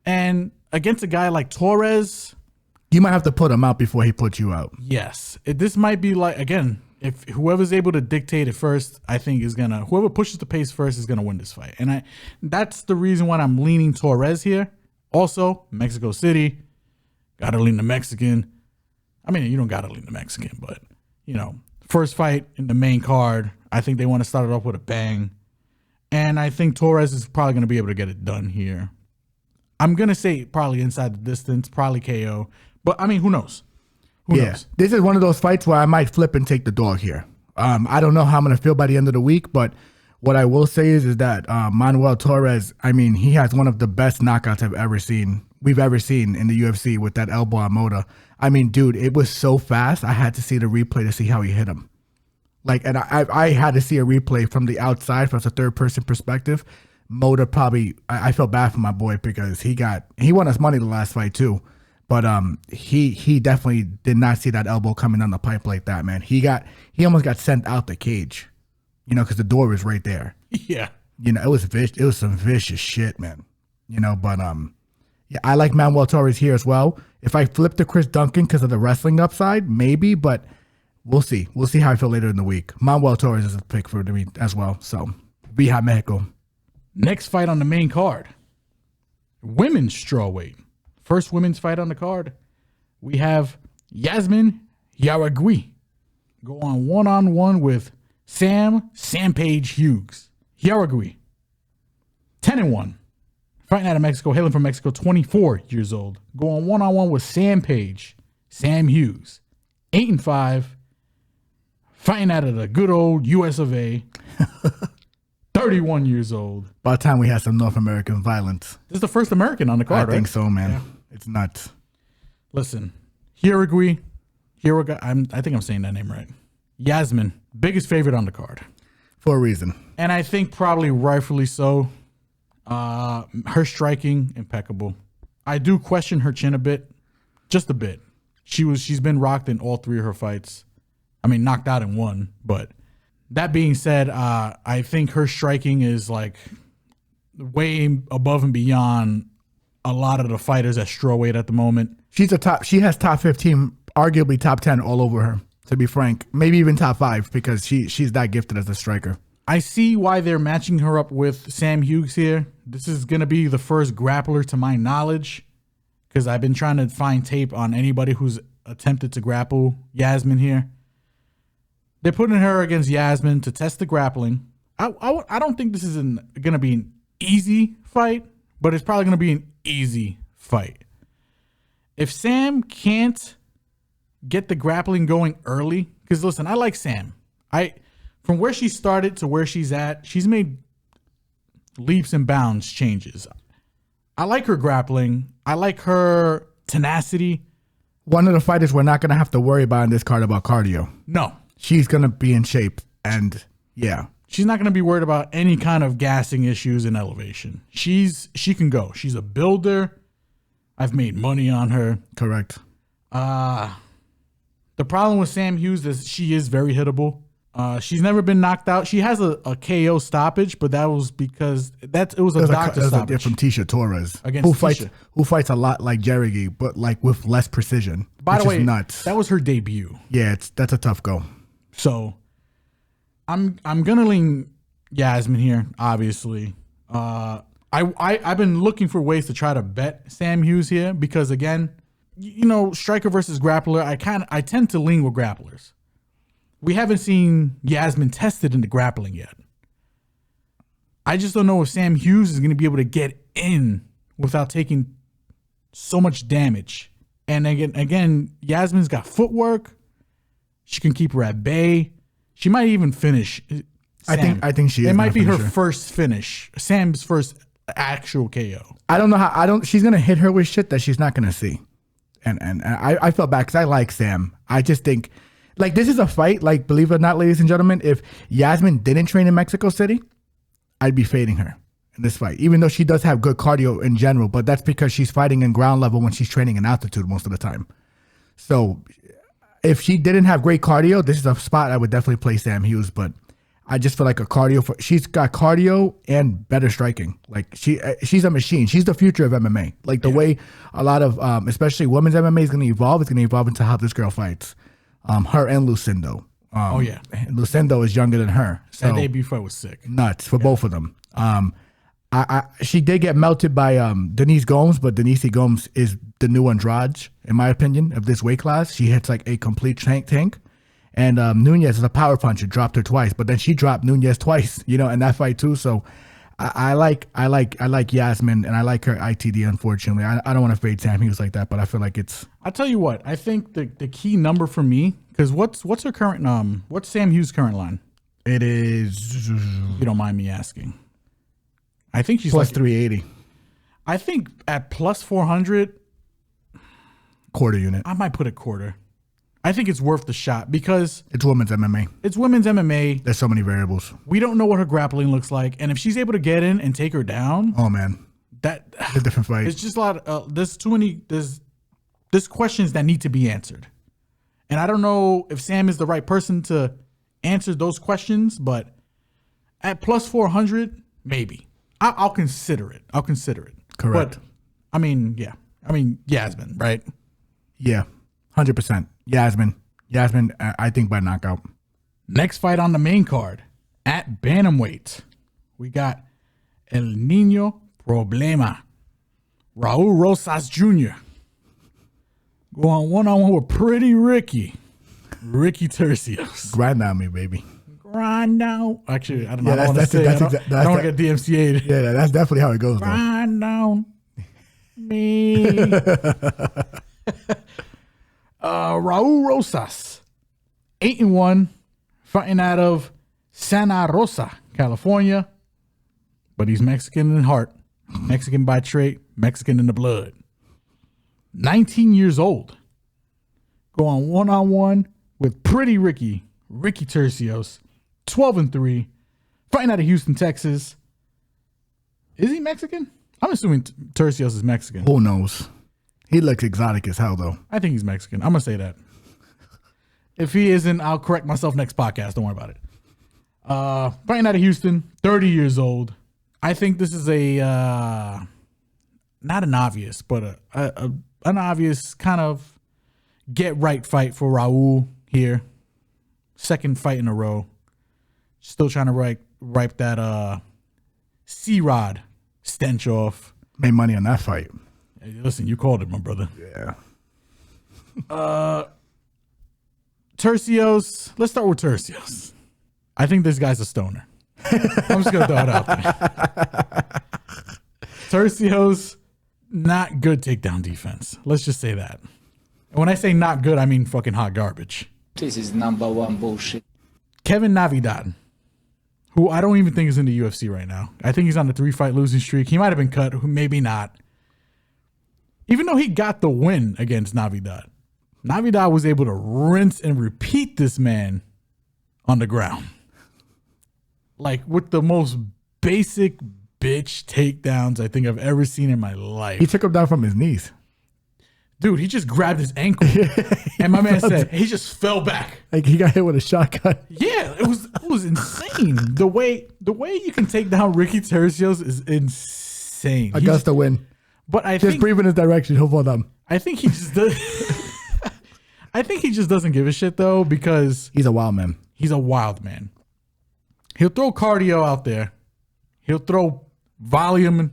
Speaker 2: And against a guy like Torres,
Speaker 1: you might have to put him out before he puts you out.
Speaker 2: Yes. This might be like, again, if whoever's able to dictate it first, I think whoever pushes the pace first is going to win this fight. And that's the reason why I'm leaning Torres here. Also, Mexico City. Gotta lean the Mexican. I mean, you don't gotta lean the Mexican, but First fight in the main card. I think they want to start it off with a bang. And I think Torres is probably going to be able to get it done here. I'm going to say probably inside the distance, probably KO. But, I mean, who knows? Who knows?
Speaker 1: This is one of those fights where I might flip and take the dog here. I don't know how I'm going to feel by the end of the week, but what I will say is that Manuel Torres, I mean, he has one of the best knockouts we've ever seen in the UFC with that elbow on Moda. I mean, dude, it was so fast. I had to see the replay to see how he hit him. Like, and I had to see a replay from the outside, from a third-person perspective. Moda probably, I felt bad for my boy because he won us money the last fight too. But he definitely did not see that elbow coming down the pipe like that, man. He almost got sent out the cage, you know, because the door was right there.
Speaker 2: Yeah.
Speaker 1: You know, it was some vicious shit, man. You know, but yeah, I like Manuel Torres here as well. If I flip to Chris Duncan because of the wrestling upside, maybe, but we'll see. We'll see how I feel later in the week. Manuel Torres is a pick for me as well. So, Vija Mexico.
Speaker 2: Next fight on the main card, women's strawweight. First women's fight on the card. We have Yazmin Jauregui go on one-on-one with Sam Page Hughes. Jauregui, 10-1. Fighting out of Mexico, hailing from Mexico, 24 years old. Go on one-on-one with Sam Hughes, 8-5. Fighting out of the good old US of A, 31 years old.
Speaker 1: By the time we had some North American violence.
Speaker 2: This is the first American on the card, right?
Speaker 1: I think so, man.
Speaker 2: Yeah.
Speaker 1: It's nuts.
Speaker 2: Listen, Jauregui, I think I'm saying that name right. Yazmin, biggest favorite on the card.
Speaker 1: For a reason.
Speaker 2: And I think probably rightfully so. Her striking, impeccable. I do question her chin a bit. Just a bit. She's been rocked in all three of her fights. I mean, knocked out in one. But that being said, I think her striking is like way above and beyond a lot of the fighters at strawweight at the moment. She
Speaker 1: has top 15, arguably top 10 all over her, to be frank. Maybe even top 5 because she's that gifted as a striker.
Speaker 2: I see why they're matching her up with Sam Hughes here. This is going to be the first grappler to my knowledge because I've been trying to find tape on anybody who's attempted to grapple Yazmin here. They're putting her against Yazmin to test the grappling. I don't think this is going to be an easy fight, but it's probably going to be an easy fight. If Sam can't get the grappling going early, because listen, I like Sam. From where she started to where she's at, she's made leaps and bounds changes. I like her grappling. I like her tenacity.
Speaker 1: One of the fighters we're not going to have to worry about in this card about cardio.
Speaker 2: No.
Speaker 1: She's going to be in shape, and yeah.
Speaker 2: She's not going to be worried about any kind of gassing issues in elevation. She can go. She's a builder. I've made money on her.
Speaker 1: Correct.
Speaker 2: The problem with Sam Hughes is she is very hittable. She's never been knocked out. She has a KO stoppage, but that was because it was a doctor stoppage.
Speaker 1: From Tisha Torres,
Speaker 2: against
Speaker 1: who fights a lot like Jauregui, but like with less precision.
Speaker 2: By the way,
Speaker 1: nuts.
Speaker 2: That was her debut.
Speaker 1: Yeah, that's a tough go.
Speaker 2: So I'm gonna lean Yazmin here, obviously. I've been looking for ways to try to bet Sam Hughes here because again, you know, striker versus grappler, I tend to lean with grapplers. We haven't seen Yazmin tested into grappling yet. I just don't know if Sam Hughes is going to be able to get in without taking so much damage. And again, Yazmin's got footwork. She can keep her at bay. She might even finish Sam.
Speaker 1: I think she is.
Speaker 2: It might be her first finish. Sam's first actual KO.
Speaker 1: I don't know how. She's going to hit her with shit that she's not going to see. And I felt bad because I like Sam. I just think. Like, this is a fight, like, believe it or not, ladies and gentlemen, if Yazmin didn't train in Mexico City, I'd be fading her in this fight, even though she does have good cardio in general, but that's because she's fighting in ground level when she's training in altitude most of the time. So if she didn't have great cardio, this is a spot I would definitely play Sam Hughes, but I just feel like she's got cardio and better striking. Like, she's a machine. She's the future of MMA. Like, the way a lot of, especially women's MMA is going to evolve, it's going to evolve into how this girl fights. Her and Lucindo. Lucindo is younger than her. So
Speaker 2: that debut fight was sick.
Speaker 1: Nuts for both of them. She did get melted by Denise Gomes, but Denise Gomes is the new Andrade, in my opinion, of this weight class. She hits like a complete tank. And Nunez is a power puncher, dropped her twice, but then she dropped Nunez twice, you know, in that fight too. So I like Yazmin, and I like her ITD. Unfortunately, I don't want to fade Sam Hughes like that, but I feel like it's.
Speaker 2: I'll tell you what. I think the key number for me, because what's her current what's Sam Hughes' current line?
Speaker 1: It is.
Speaker 2: You don't mind me asking. I think she's
Speaker 1: plus
Speaker 2: like
Speaker 1: 380.
Speaker 2: I think at plus 400,
Speaker 1: quarter unit.
Speaker 2: I might put a quarter. I think it's worth the shot because
Speaker 1: It's women's MMA.
Speaker 2: it's women's MMA.
Speaker 1: There's so many variables.
Speaker 2: We don't know what her grappling looks like, and if she's able to get in and take her down,
Speaker 1: Oh man,
Speaker 2: that
Speaker 1: it's a different fight.
Speaker 2: it's just a lot. There's too many. There's questions that need to be answered, and I don't know if Sam is the right person to answer those questions. But at plus 400, maybe I'll consider it. I'll consider it.
Speaker 1: Correct.
Speaker 2: But I mean, yeah. I mean, Yazmin, right?
Speaker 1: Yeah, 100%. Yazmin, I think by knockout.
Speaker 2: Next fight on the main card at bantamweight, we got El Niño Problema, Raul Rosas Jr. going one-on-one with Pretty Ricky Tercios.
Speaker 1: Grind on me, baby.
Speaker 2: Grind down. Actually, I don't know.
Speaker 1: Yeah,
Speaker 2: I don't want to say. I don't want to get DMCA'd.
Speaker 1: Yeah, that's definitely how it goes, though.
Speaker 2: Grind down me. Raul Rosas, 8-1, fighting out of Santa Rosa, California, but he's Mexican in heart, Mexican by trait, Mexican in the blood. 19 years old, going one-on-one with Pretty Ricky Tercios, 12-3, fighting out of Houston, Texas. Is he Mexican? I'm assuming Tercios is Mexican.
Speaker 1: Who knows? He looks exotic as hell, though.
Speaker 2: I think he's Mexican. I'm going to say that. If he isn't, I'll correct myself next podcast. Don't worry about it. Fighting out of Houston, 30 years old. I think this is not an obvious, but an obvious kind of get right fight for Raul here. Second fight in a row. Still trying to wipe that C-Rod stench off.
Speaker 1: Made money on that fight.
Speaker 2: Hey, listen, you called it, my brother.
Speaker 1: Yeah.
Speaker 2: Tercios. Let's start with Tercios. I think this guy's a stoner. I'm just going to throw it out there. Tercios, not good takedown defense. Let's just say that. And when I say not good, I mean fucking hot garbage.
Speaker 5: This is #1 bullshit.
Speaker 2: Kevin Navidad, who I don't even think is in the UFC right now. I think he's on a 3-fight losing streak. He might have been cut, maybe not. Even though he got the win against Navidad was able to rinse and repeat this man on the ground. Like with the most basic bitch takedowns I think I've ever seen in my life.
Speaker 1: He took him down from his knees.
Speaker 2: Dude, he just grabbed his ankle. And my man said he just fell back.
Speaker 1: Like he got hit with a shotgun.
Speaker 2: Yeah, it was insane. The way you can take down Ricky Tercios is insane.
Speaker 1: Augusta win.
Speaker 2: But I
Speaker 1: Just
Speaker 2: think
Speaker 1: breathe in his direction. He'll fall down.
Speaker 2: I think he just does. I think he just doesn't give a shit though, because
Speaker 1: He's a wild man.
Speaker 2: he's a wild man. He'll throw cardio out there. He'll throw volume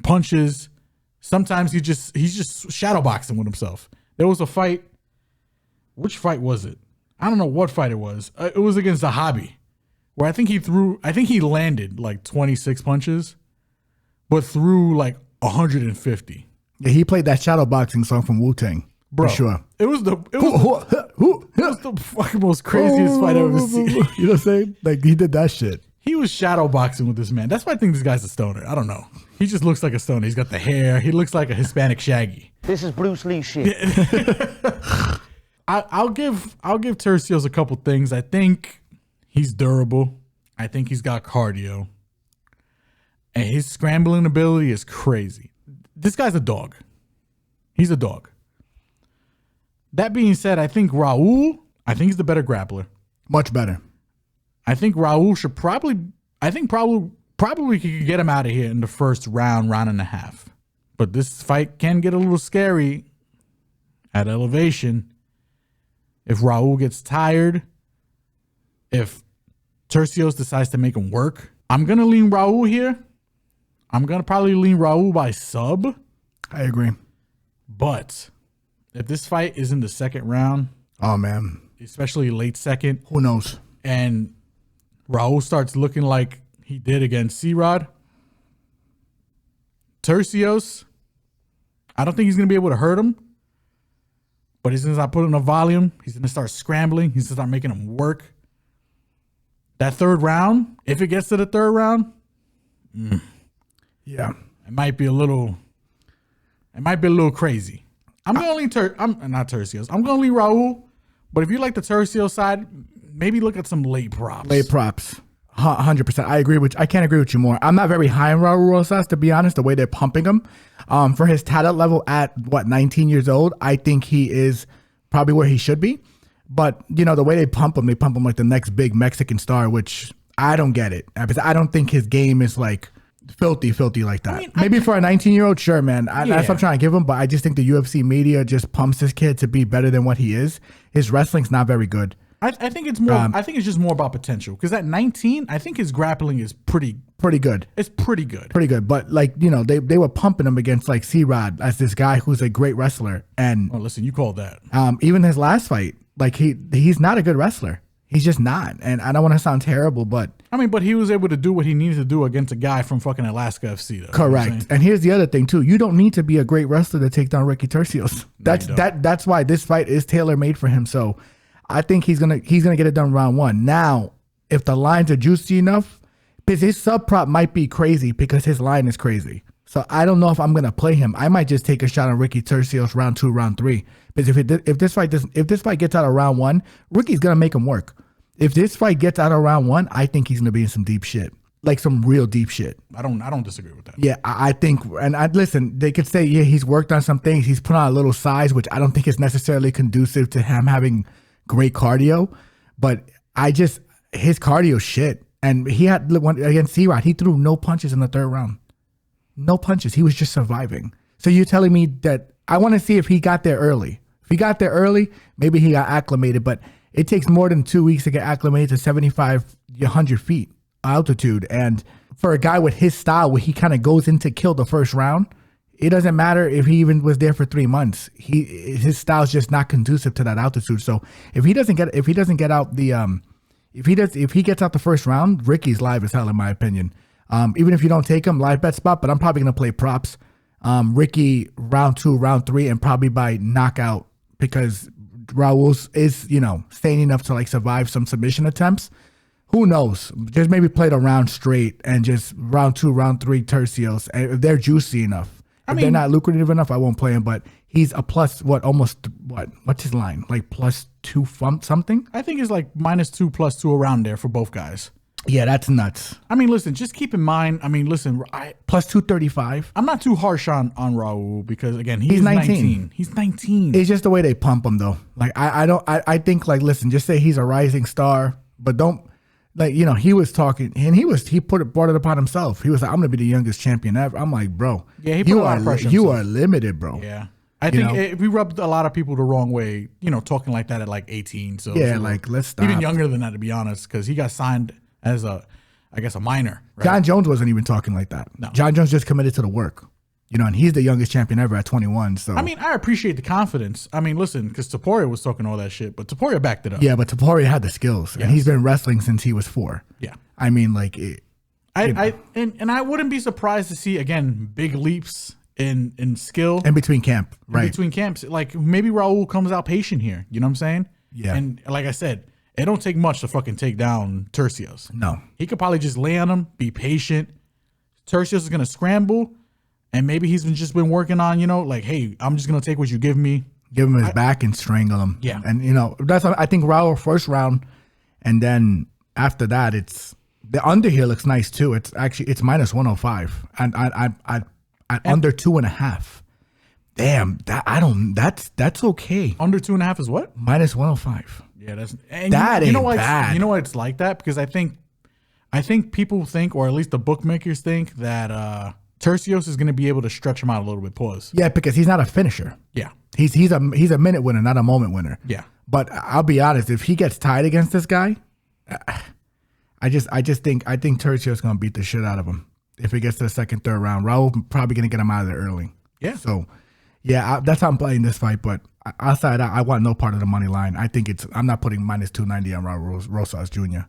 Speaker 2: punches. Sometimes he's just shadow boxing with himself. There was a fight. Which fight was it? I don't know what fight it was. It was against the Hobby, where I think he landed like 26 punches, but threw like 150.
Speaker 1: Yeah, he played that shadow boxing song from Wu-Tang.
Speaker 2: Bro,
Speaker 1: For sure.
Speaker 2: It was the fucking most craziest fight I've ever seen.
Speaker 1: You know what I'm saying? Like he did that shit.
Speaker 2: He was shadow boxing with this man. That's why I think this guy's a stoner. I don't know. He just looks like a stoner. He's got the hair. He looks like a Hispanic Shaggy.
Speaker 5: This is Bruce Lee shit.
Speaker 2: I'll give Tercios a couple things. I think he's durable. I think he's got cardio. And his scrambling ability is crazy. This guy's a dog. He's a dog. That being said, I think he's the better grappler.
Speaker 1: Much better.
Speaker 2: I think Raul should probably could get him out of here in the first round and a half. But this fight can get a little scary at elevation. If Raul gets tired, if Tercios decides to make him work, I'm going to lean Raul here. I'm going to probably lean Raul by sub.
Speaker 1: I agree.
Speaker 2: But if this fight is in the second round,
Speaker 1: Oh, man.
Speaker 2: especially late second,
Speaker 1: Who knows?
Speaker 2: and Raul starts looking like he did against C-Rod, Tercios, I don't think he's going to be able to hurt him, but he's going to start putting the volume. He's going to start scrambling. He's going to start making him work. That third round, if it gets to the third round,
Speaker 1: Yeah.
Speaker 2: it might be a little crazy. I'm going to lean I'm not Tercios. I'm going to lean Raul, but if you like the Tercios side, maybe look at some late props.
Speaker 1: Late props. 100%. I can't agree with you more. I'm not very high on Raul Rosas, to be honest, the way they're pumping him. For his talent level at 19 years old, I think he is probably where he should be. But, you know, the way they pump him like the next big Mexican star, which I don't get it. Because I don't think his game is like filthy like that. I mean, maybe for a 19-year-old, sure, man. That's what I'm trying to give him. But I just think the UFC media just pumps this kid to be better than what he is. His wrestling's not very good.
Speaker 2: I think it's more. I think it's just more about potential. Because at 19, I think his grappling is pretty
Speaker 1: good.
Speaker 2: It's pretty good.
Speaker 1: Pretty good. But like, you know, they were pumping him against like C-Rod as this guy who's a great wrestler. And
Speaker 2: Oh, listen, you called that.
Speaker 1: even his last fight, like he's not a good wrestler. He's just not. And I don't want to sound terrible, but
Speaker 2: I mean, but he was able to do what he needed to do against a guy from fucking Alaska FC, though.
Speaker 1: correct. And here's the other thing too. You don't need to be a great wrestler to take down Ricky Tercios. That's why this fight is tailor made for him. So I think he's gonna get it done round one. Now, if the lines are juicy enough, because his sub prop might be crazy because his line is crazy. So I don't know if I'm gonna play him. I might just take a shot on Ricky Tercios round 2, round 3. Because if this fight gets out of round 1, Ricky's gonna make him work. If this fight gets out of round 1, I think he's gonna be in some deep shit, like some real deep shit.
Speaker 2: I don't disagree with that.
Speaker 1: Yeah, I think, and listen, they could say, yeah, he's worked on some things. He's put on a little size, which I don't think is necessarily conducive to him having great cardio. But his cardio shit. And he had one against C-Rod. He threw no punches in the third round. No punches. He was just surviving. So you're telling me that I want to see if he got there early. If he got there early, maybe he got acclimated. But it takes more than 2 weeks to get acclimated to 100 feet altitude. And for a guy with his style, where he kind of goes in to kill the first round, it doesn't matter if he even was there for 3 months. His style is just not conducive to that altitude. So if he gets out the first round, Ricky's live as hell in my opinion. Even if you don't take him, live bet spot, but I'm probably gonna play props. Ricky round 2, round 3, and probably by knockout because Raul is, you know, sane enough to like survive some submission attempts. Who knows? Just maybe play the round straight and just round 2, round 3 Tercios. And if they're juicy enough. If they're not lucrative enough, I won't play him. But he's a plus, what's his line? Like +2 something?
Speaker 2: I think it's like -2, +2 around there for both guys.
Speaker 1: Yeah, that's nuts.
Speaker 2: I mean, listen, just keep in mind. I mean, listen,
Speaker 1: +235.
Speaker 2: I'm not too harsh on Raul because again,
Speaker 1: He's 19.
Speaker 2: He's 19.
Speaker 1: It's just the way they pump him though. Like I think like, listen, just say he's a rising star, but don't. Like, you know, he was talking and he brought it upon himself. He was like, I'm gonna be the youngest champion ever. I'm like, bro,
Speaker 2: Yeah, he put a lot of pressure on
Speaker 1: you
Speaker 2: himself.
Speaker 1: are limited, bro.
Speaker 2: Yeah. I think we rubbed a lot of people the wrong way, you know, talking like that at like 18. So
Speaker 1: Yeah, like, let's stop.
Speaker 2: Even younger than that, to be honest, because he got signed as a minor. Right?
Speaker 1: John Jones wasn't even talking like that.
Speaker 2: No.
Speaker 1: John Jones just committed to the work. You know, and he's the youngest champion ever at 21. So
Speaker 2: I mean, I appreciate the confidence. I mean, listen, because Topuria was talking all that shit, but Topuria backed it up.
Speaker 1: yeah, but Topuria had the skills, and he's been wrestling since he was 4.
Speaker 2: Yeah.
Speaker 1: I mean, like,
Speaker 2: I wouldn't be surprised to see again big leaps in skill
Speaker 1: in between camp, right?
Speaker 2: in between camps. Like maybe Raul comes out patient here. You know what I'm saying?
Speaker 1: Yeah.
Speaker 2: And like I said, it don't take much to fucking take down Tercios.
Speaker 1: No.
Speaker 2: He could probably just lay on him, be patient. Tercios is gonna scramble, and maybe he's just been working on, you know, like, hey, I'm just gonna take what you give me.
Speaker 1: Give him his back and strangle him.
Speaker 2: Yeah.
Speaker 1: And, you know, that's, I think Raul first round, and then after that, it's, the under here looks nice too. It's -105. And I under 2.5. Damn, that's okay.
Speaker 2: Under 2.5 is what?
Speaker 1: -105.
Speaker 2: Yeah, that's
Speaker 1: That
Speaker 2: you know
Speaker 1: ain't
Speaker 2: why
Speaker 1: bad.
Speaker 2: You know why it's like that? Because I think people think, or at least the bookmakers think, that Tercios is going to be able to stretch him out a little bit. Pause.
Speaker 1: Yeah, because he's not a finisher.
Speaker 2: Yeah.
Speaker 1: He's a minute winner, not a moment winner.
Speaker 2: Yeah.
Speaker 1: But I'll be honest, if he gets tied against this guy, I think Tercio's gonna beat the shit out of him if he gets to the second, third round. Raul probably gonna get him out of there early.
Speaker 2: Yeah.
Speaker 1: So Yeah, that's how I'm playing this fight. But outside, I want no part of the money line. I think I'm not putting minus 290 on Raul Rosas Jr.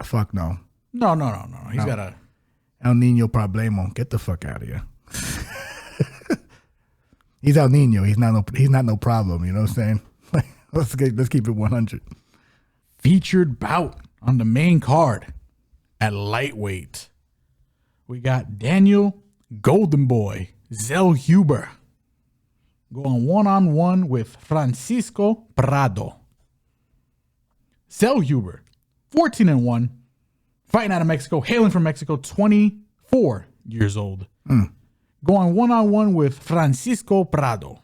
Speaker 1: Fuck no.
Speaker 2: No. He's got a
Speaker 1: El Nino Problemo. Get the fuck out of here. He's El Nino. He's not no problem. You know what I'm saying? Let's keep it 100.
Speaker 2: featured bout on the main card at lightweight. We got Daniel Golden Boy Zellhuber going one-on-one with Francisco Prado. Zellhuber, 14-1, fighting out of Mexico, hailing from Mexico, 24 years old. Going one-on-one with Francisco Prado,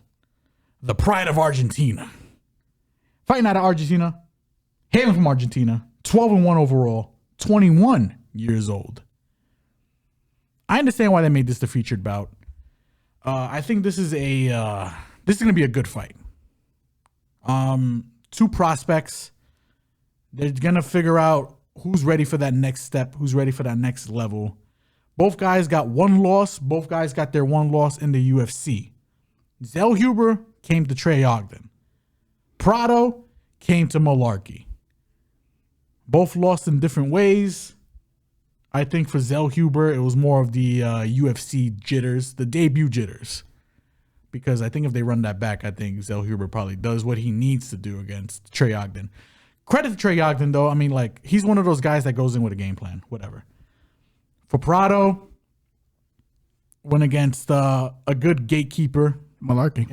Speaker 2: the pride of Argentina. Fighting out of Argentina, hailing from Argentina, 12-1 overall, 21 years old. I understand why they made this the featured bout. I think this is going to be a good fight. Two prospects. They're going to figure out who's ready for that next step, who's ready for that next level. Both guys got one loss. Both guys got their one loss in the UFC. Zellhuber came to Trey Ogden. Prado came to Malarkey. Both lost in different ways. I think for Zellhuber, it was more of the UFC jitters, the debut jitters. Because I think if they run that back, I think Zellhuber probably does what he needs to do against Trey Ogden. Credit to Trey Ogden, though. I mean, like, he's one of those guys that goes in with a game plan, whatever. For Prado, went against a good gatekeeper.
Speaker 1: Malarkey.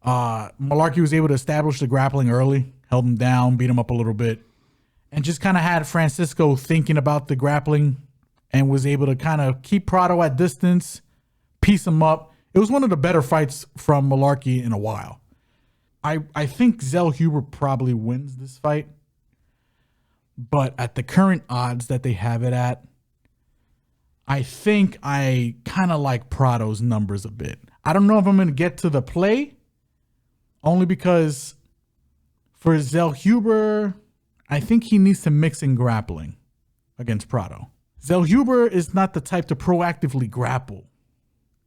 Speaker 2: Malarkey was able to establish the grappling early, held him down, beat him up a little bit, and just kind of had Francisco thinking about the grappling and was able to kind of keep Prado at distance, piece him up. It was one of the better fights from Malarkey in a while. I think Zellhuber probably wins this fight, but at the current odds that they have it at, I think I kind of like Prado's numbers a bit. I don't know if I'm going to get to the play, only because for Zellhuber, I think he needs to mix in grappling against Prado. Zellhuber is not the type to proactively grapple,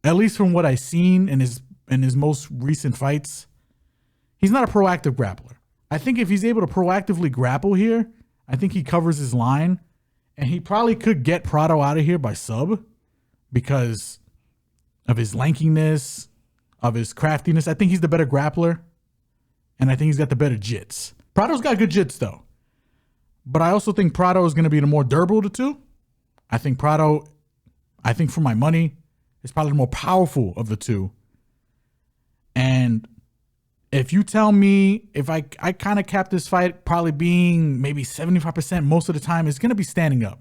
Speaker 2: at least from what I've seen in his most recent fights. He's not a proactive grappler. I think if he's able to proactively grapple here, I think he covers his line, and he probably could get Prado out of here by sub because of his lankiness, of his craftiness. I think he's the better grappler, and I think he's got the better jits. Prado's got good jits, though. But I also think Prado is going to be the more durable of the two. I think for my money, is probably the more powerful of the two. And if you tell me, if I kind of cap this fight probably being maybe 75% most of the time, it's going to be standing up.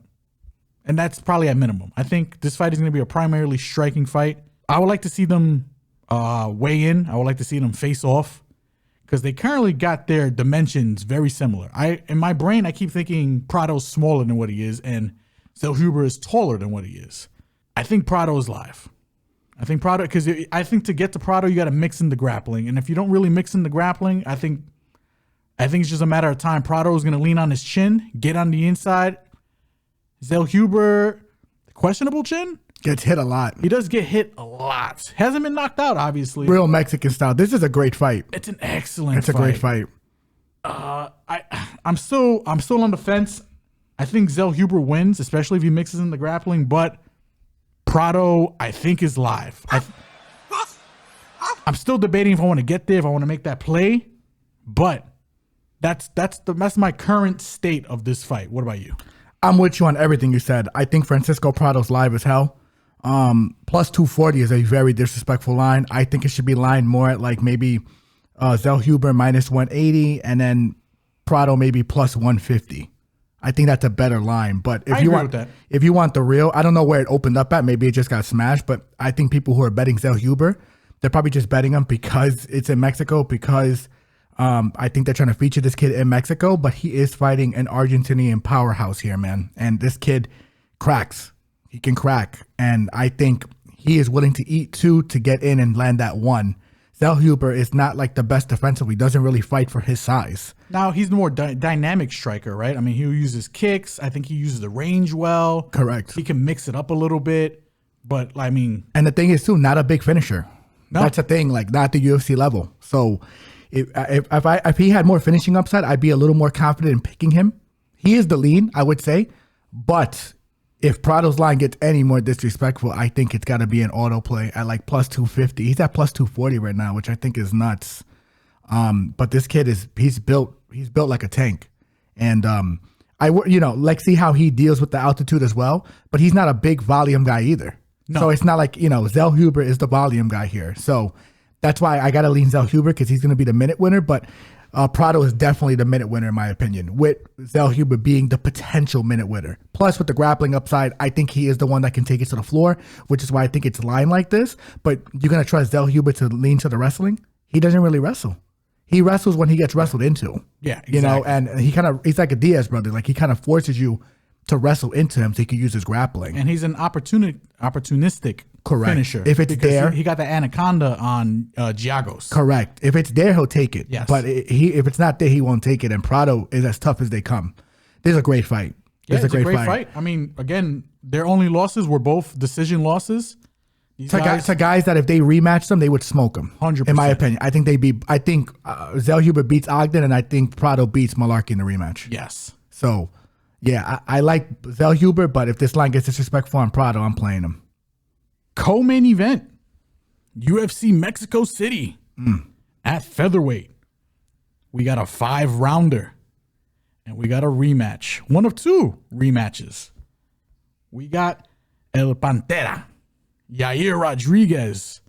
Speaker 2: And that's probably at minimum. I think this fight is going to be a primarily striking fight. I would like to see them weigh in. I would like to see them face off because they currently got their dimensions very similar. In my brain, I keep thinking Prado's smaller than what he is and Zellhuber is taller than what he is. I think Prado is live. I think Prado, because I think to get to Prado, you got to mix in the grappling. And if you don't really mix in the grappling, I think it's just a matter of time. Prado is going to lean on his chin, get on the inside. Zellhuber, questionable chin.
Speaker 1: Gets hit a lot.
Speaker 2: He does get hit a lot. Hasn't been knocked out, obviously.
Speaker 1: Real Mexican style. This is a great fight.
Speaker 2: It's an excellent fight.
Speaker 1: It's a great fight.
Speaker 2: I'm still on the fence. I think Zellhuber wins, especially if he mixes in the grappling, but Prado, I think, is live. I'm still debating if I want to get there, if I want to make that play, but that's my current state of this fight. What about you?
Speaker 1: I'm with you on everything you said. I think Francisco Prado's live as hell. Plus 240 is a very disrespectful line. I think it should be lined more at like maybe Zellhuber minus 180 and then Prado maybe plus 150. I think that's a better line. But if you want the real, I don't know where it opened up at. Maybe it just got smashed. But I think people who are betting Zellhuber, they're probably just betting him because it's in Mexico. Because I think they're trying to feature this kid in Mexico. But he is fighting an Argentinian powerhouse here, man. And this kid cracks. He can crack. And I think he is willing to eat two to get in and land that one. Zellhuber is not like the best defensively. He doesn't really fight for his size.
Speaker 2: Now, he's the more dynamic striker, right? I mean, he uses kicks. I think he uses the range well.
Speaker 1: Correct.
Speaker 2: He can mix it up a little bit. But, I mean...
Speaker 1: And the thing is, too, not a big finisher.
Speaker 2: No.
Speaker 1: That's a thing, like not the UFC level. So if he had more finishing upside, I'd be a little more confident in picking him. He is the lean, I would say. But if Prado's line gets any more disrespectful, I think it's got to be an auto play at like plus 250. He's at plus 240 right now, which I think is nuts. But this kid he's built like a tank. And like see how he deals with the altitude as well, but he's not a big volume guy either. No. So it's not like, Zellhuber is the volume guy here. So that's why I got to lean Zellhuber because he's going to be the minute winner. But Prado is definitely the minute winner in my opinion, with Zellhuber being the potential minute winner. Plus with the grappling upside, I think he is the one that can take it to the floor, which is why I think it's lined like this. But you're going to trust Zellhuber to lean to the wrestling? He doesn't really wrestle. He wrestles when he gets wrestled into. Yeah, exactly. And he's like a Diaz brother. Like he kind of forces you to wrestle into him so he can use his grappling.
Speaker 2: And he's an opportunistic finisher.
Speaker 1: If it's there.
Speaker 2: He got the anaconda on Giagos.
Speaker 1: Correct. If it's there, he'll take it.
Speaker 2: Yes.
Speaker 1: But if it's not there, he won't take it. And Prado is as tough as they come. This is a great fight.
Speaker 2: It's a great fight. I mean, again, their only losses were both decision losses.
Speaker 1: To guys that if they rematch them, they would smoke them.
Speaker 2: 100%.
Speaker 1: In my opinion, I think Zellhuber beats Ogden, and I think Prado beats Malarkey in the rematch.
Speaker 2: Yes.
Speaker 1: So, yeah, I like Zellhuber, but if this line gets disrespectful on Prado, I'm playing him.
Speaker 2: Co-main event, UFC Mexico City at featherweight. We got a 5-rounder, and we got a rematch. One of 2 rematches. We got El Pantera, Yair Rodríguez,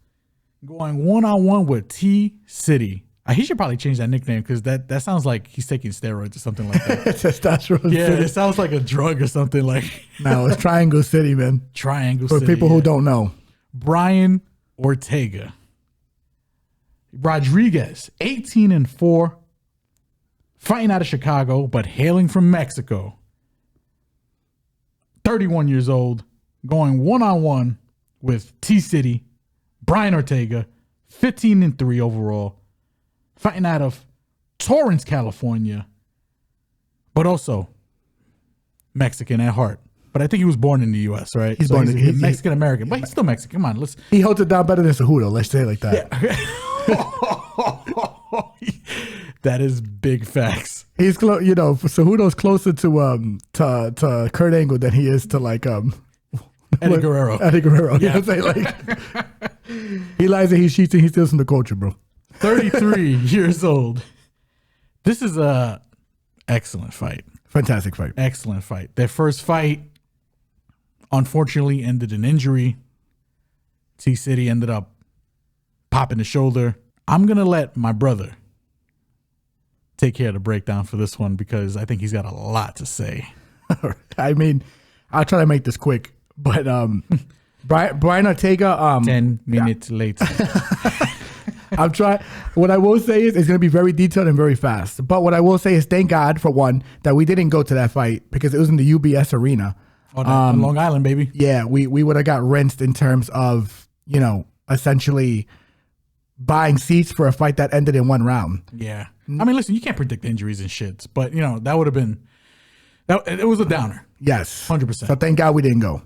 Speaker 2: going one-on-one with T-City. He should probably change that nickname because that sounds like he's taking steroids or something like that.
Speaker 1: Testosterone
Speaker 2: Yeah,
Speaker 1: City.
Speaker 2: it sounds like a drug or something like.
Speaker 1: No, it's Triangle City, man.
Speaker 2: Triangle City.
Speaker 1: For people who don't know.
Speaker 2: Brian Ortega. Rodríguez, 18-4, fighting out of Chicago, but hailing from Mexico. 31 years old, going one-on-one with T-City, Brian Ortega, 15-3 overall. Fighting out of Torrance, California, but also Mexican at heart. But I think he was born in the U.S., right?
Speaker 1: He's
Speaker 2: Mexican American, but he's still Mexican. Come on,
Speaker 1: he holds it down better than Cejudo. Let's say it like that.
Speaker 2: Yeah. That is big facts.
Speaker 1: He's Cejudo's closer to Kurt Angle than he is to like
Speaker 2: Eddie Guerrero.
Speaker 1: Eddie Guerrero. Yeah. You know what I'm saying? Like, he lies and he cheats and he steals from the culture, bro.
Speaker 2: 33 years old. This is a excellent fight.
Speaker 1: Fantastic fight.
Speaker 2: Excellent fight. Their first fight, unfortunately, ended in injury. T-City ended up popping the shoulder. I'm going to let my brother take care of the breakdown for this one because I think he's got a lot to say.
Speaker 1: I mean, I'll try to make this quick, but Brian Ortega.
Speaker 2: 10 minutes later.
Speaker 1: I'm trying. What I will say is it's going to be very detailed and very fast. But what I will say is thank God, for one, that we didn't go to that fight because it was in the UBS arena.
Speaker 2: On Long Island, baby.
Speaker 1: Yeah, we would have got rinsed in terms of, essentially buying seats for a fight that ended in 1 round.
Speaker 2: Yeah. I mean, listen, you can't predict injuries and shits, but, that would have been, it was a downer.
Speaker 1: Yes.
Speaker 2: 100%.
Speaker 1: So thank God we didn't go.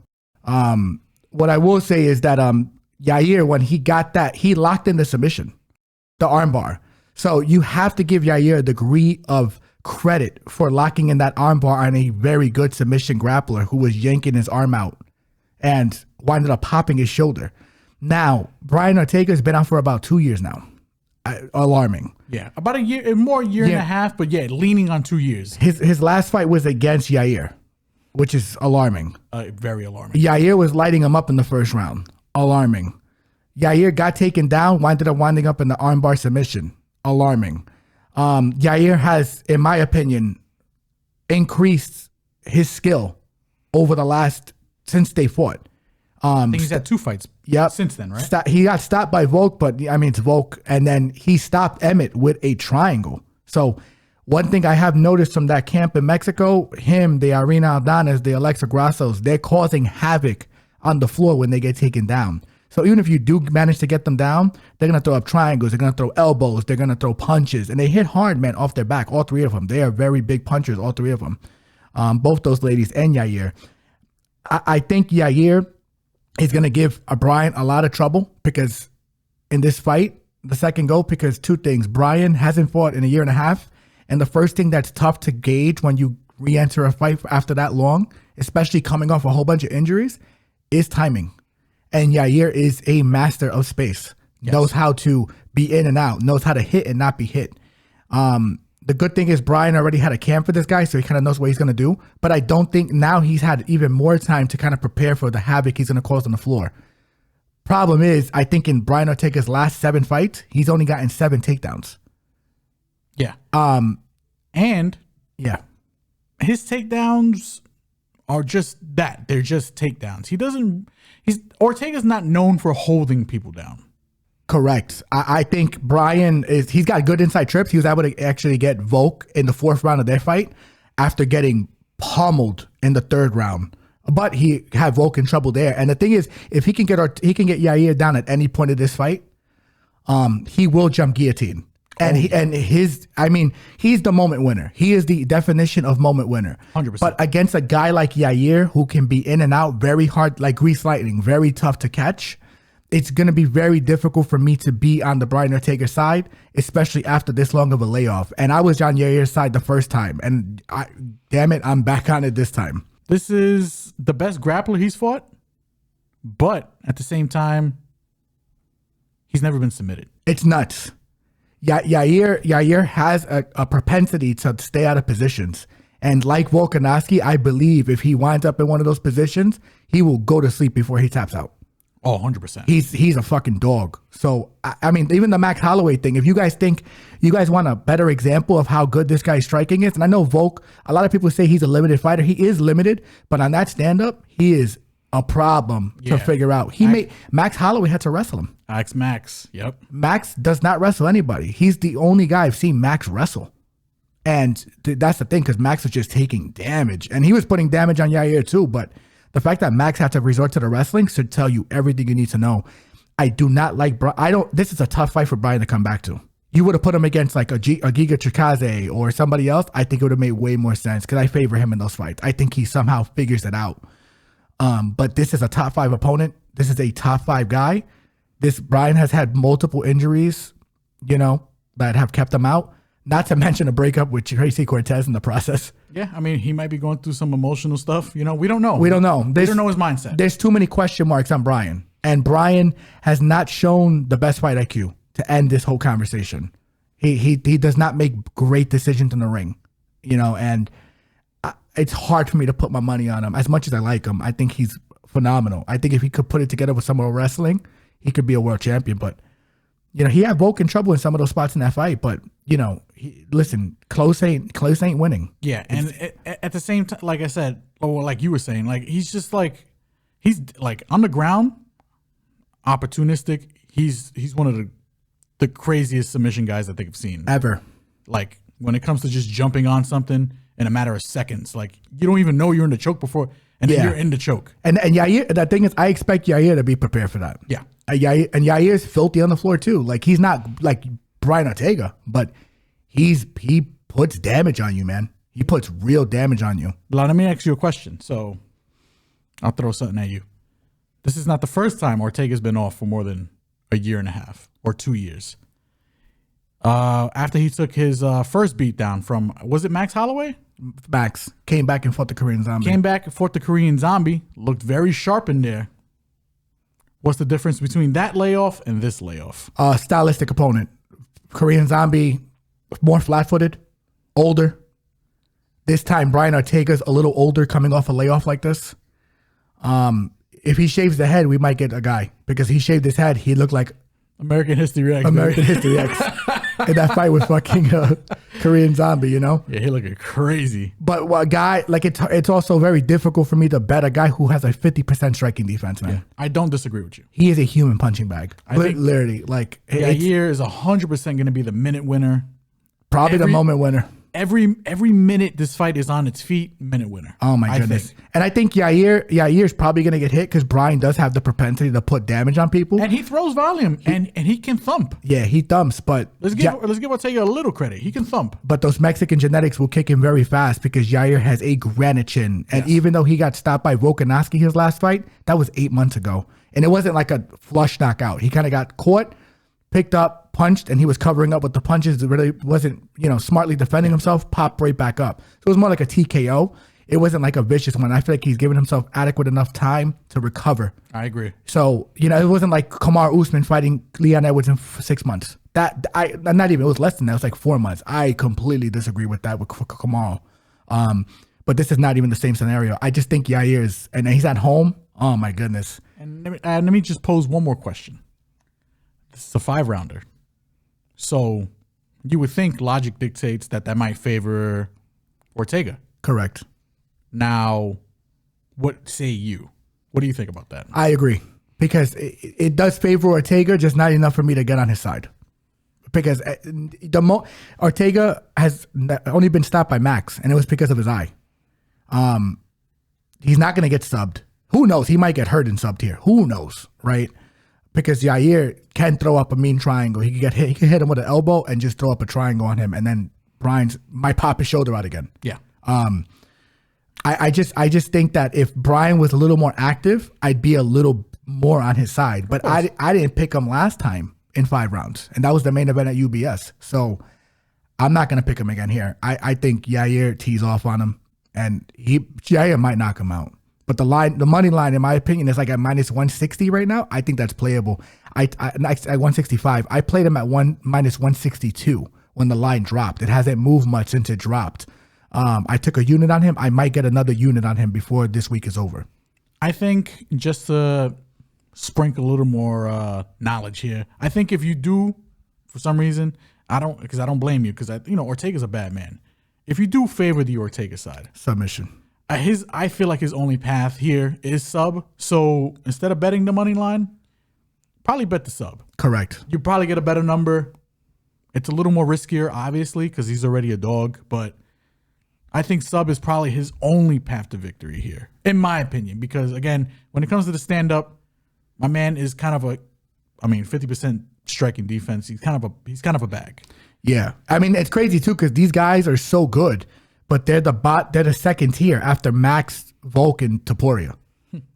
Speaker 1: What I will say is that Yair, when he got that, he locked in the submission, the armbar. So you have to give Yair a degree of credit for locking in that armbar on a very good submission grappler who was yanking his arm out and winded up popping his shoulder. Now, Brian Ortega's been out for about 2 years now. Alarming.
Speaker 2: Yeah, about a year and a half, but leaning on 2 years.
Speaker 1: His last fight was against Yair, which is alarming.
Speaker 2: Very alarming.
Speaker 1: Yair was lighting him up in the first round. Alarming. Yair got taken down, winding up in the armbar submission. Alarming. Yair has, in my opinion, increased his skill over the since they fought.
Speaker 2: I think he's had 2 fights since then, right?
Speaker 1: He got stopped by Volk, but it's Volk, and then he stopped Emmett with a triangle. So one thing I have noticed from that camp in Mexico, him, the Arena Aldanas, the Alexa Grassos, they're causing havoc on the floor when they get taken down. So even if you do manage to get them down, they're going to throw up triangles, they're going to throw elbows, they're going to throw punches, and they hit hard, man, off their back, all 3 of them. They are very big punchers, all 3 of them. Both those ladies and Yair. I think Yair is going to give Brian a lot of trouble because in this fight, the second go, because two things. Brian hasn't fought in a year and a half. And the first thing that's tough to gauge when you re-enter a fight after that long, especially coming off a whole bunch of injuries, is timing. And Yair is a master of space. Yes. Knows how to be in and out, knows how to hit and not be hit. The good thing is Brian already had a camp for this guy, so he kind of knows what he's going to do. But I don't think now he's had even more time to kind of prepare for the havoc he's going to cause on the floor. Problem is, I think in Brian Ortega's last 7 fights, he's only gotten 7 takedowns.
Speaker 2: Yeah. And
Speaker 1: yeah,
Speaker 2: his takedowns are just that. They're just takedowns. Ortega's not known for holding people down.
Speaker 1: Correct. I think Brian he's got good inside trips. He was able to actually get Volk in the 4th round of their fight after getting pummeled in the 3rd round. But he had Volk in trouble there. And the thing is, if he can get Yair down at any point of this fight, he will jump guillotine. And he's the moment winner. He is the definition of moment winner.
Speaker 2: 100%.
Speaker 1: But against a guy like Yair, who can be in and out very hard, like grease lightning, very tough to catch, it's going to be very difficult for me to be on the Brian Ortega side, especially after this long of a layoff. And I was on Yair's side the first time, and damn it, I'm back on it this time.
Speaker 2: This is the best grappler he's fought, but at the same time, he's never been submitted.
Speaker 1: It's nuts. Yair has a propensity to stay out of positions. And like Volkanovski, I believe if he winds up in one of those positions, he will go to sleep before he taps out.
Speaker 2: Oh, 100%.
Speaker 1: He's a fucking dog. So, I mean, even the Max Holloway thing, if you guys think you guys want a better example of how good this guy's striking is, and I know Volk, a lot of people say he's a limited fighter. He is limited, but on that stand-up, he is a problem to figure out. Max Holloway had to wrestle him.
Speaker 2: Max. Yep.
Speaker 1: Max does not wrestle anybody. He's the only guy I've seen Max wrestle. And that's the thing, because Max was just taking damage. And he was putting damage on Yair too, but the fact that Max had to resort to the wrestling should tell you everything you need to know. I do not like this is a tough fight for Brian to come back to. You would have put him against like a Giga Chikadze or somebody else. I think it would have made way more sense because I favor him in those fights. I think he somehow figures it out. But this is a top 5 opponent. This is a top 5 guy. This Brian has had multiple injuries, that have kept him out. Not to mention a breakup with Tracy Cortez in the process.
Speaker 2: Yeah, I mean, he might be going through some emotional stuff. We don't know.
Speaker 1: We don't know.
Speaker 2: We don't know his mindset.
Speaker 1: There's too many question marks on Brian. And Brian has not shown the best fight IQ to end this whole conversation. He does not make great decisions in the ring. And it's hard for me to put my money on him. As much as I like him, I think he's phenomenal. I think if he could put it together with some more wrestling, he could be a world champion. But, he had Volk in trouble in some of those spots in that fight. But, listen, close ain't winning.
Speaker 2: Yeah, and at the same time, like I said, or like you were saying, like he's on the ground, opportunistic. He's one of the craziest submission guys I think I've seen
Speaker 1: ever.
Speaker 2: Like when it comes to just jumping on something in a matter of seconds, like you don't even know you're in the choke before, and then you're in the choke.
Speaker 1: And Yair, the thing is, I expect Yair to be prepared for that.
Speaker 2: Yeah,
Speaker 1: Yair's filthy on the floor too. Like he's not like Brian Ortega, but he puts damage on you, man. He puts real damage on you.
Speaker 2: Let me ask you a question. So I'll throw something at you. This is not the first time Ortega's been off for more than a year and a half or 2 years. After he took his first beatdown from, was it Max Holloway?
Speaker 1: Max came back and fought the Korean Zombie. Looked very sharp in there. What's the difference between that layoff and this layoff? Stylistic opponent. Korean Zombie, more flat-footed, older. This time, Brian Ortega's a little older coming off a layoff like this. If he shaves the head, we might get a guy. Because he shaved his head, he looked like
Speaker 2: American History X.
Speaker 1: History X. In that fight with fucking Korean Zombie,
Speaker 2: Yeah, he looking crazy.
Speaker 1: But a guy, like it's also very difficult for me to bet a guy who has a 50% striking defense, man.
Speaker 2: Yeah, I don't disagree with you.
Speaker 1: He is a human punching bag.
Speaker 2: I think
Speaker 1: literally, like
Speaker 2: Yair is 100% going to be the minute winner.
Speaker 1: Probably the moment winner.
Speaker 2: Every minute this fight is on its feet, minute winner.
Speaker 1: Oh my goodness! And I think Yair's probably gonna get hit because Brian does have the propensity to put damage on people,
Speaker 2: and he throws volume, and he can thump.
Speaker 1: Yeah, he thumps, but
Speaker 2: let's give Ortega a little credit. He can thump,
Speaker 1: but those Mexican genetics will kick him very fast because Yair has a granite chin, and even though he got stopped by Volkanovski his last fight, that was 8 months ago, and it wasn't like a flush knockout. He kind of got caught, picked up, punched, and he was covering up with the punches. It really wasn't, smartly defending himself, popped right back up. So it was more like a TKO. It wasn't like a vicious one. I feel like he's given himself adequate enough time to recover.
Speaker 2: I agree.
Speaker 1: So, it wasn't like Kamaru Usman fighting Leon Edwards in 6 months. Not even, it was less than that. It was like 4 months. I completely disagree with that with Kamaru. But this is not even the same scenario. I just think Yair and he's at home. Oh my goodness.
Speaker 2: And let me just pose one more question. This is a 5-rounder. So you would think logic dictates that might favor Ortega.
Speaker 1: Correct.
Speaker 2: Now, what say you? What do you think about that?
Speaker 1: I agree. Because it does favor Ortega, just not enough for me to get on his side. Because Ortega has only been stopped by Max, and it was because of his eye. He's not going to get subbed. Who knows? He might get hurt and subbed here. Who knows, right? Because Yair can throw up a mean triangle. He can get hit. He can hit him with an elbow and just throw up a triangle on him, and then Brian might pop his shoulder out again.
Speaker 2: Yeah.
Speaker 1: I just think that if Brian was a little more active, I'd be a little more on his side. But I didn't pick him last time in 5 rounds, and that was the main event at UBS. So I'm not going to pick him again here. I think Yair tees off on him, and Yair might knock him out. But the money line, in my opinion, is like at minus 160 right now. I think that's playable. At 165, I played him at minus 162 when the line dropped. It hasn't moved much since it dropped. I took a unit on him. I might get another unit on him before this week is over. I think
Speaker 2: just to sprinkle a little more knowledge here, I think if you do, for some reason, I don't blame you because Ortega's a bad man. If you do favor the Ortega side,
Speaker 1: submission.
Speaker 2: I feel like his only path here is sub. So instead of betting the money line, probably bet the sub.
Speaker 1: Correct.
Speaker 2: You probably get a better number. It's a little more riskier, obviously, because he's already a dog. But I think sub is probably his only path to victory here, in my opinion. Because again, when it comes to the stand-up, my man is kind of 50% striking defense. He's kind of a bag. Yeah, it's crazy too because these guys are so good. But they're the second tier after Max, Volk, and Topuria.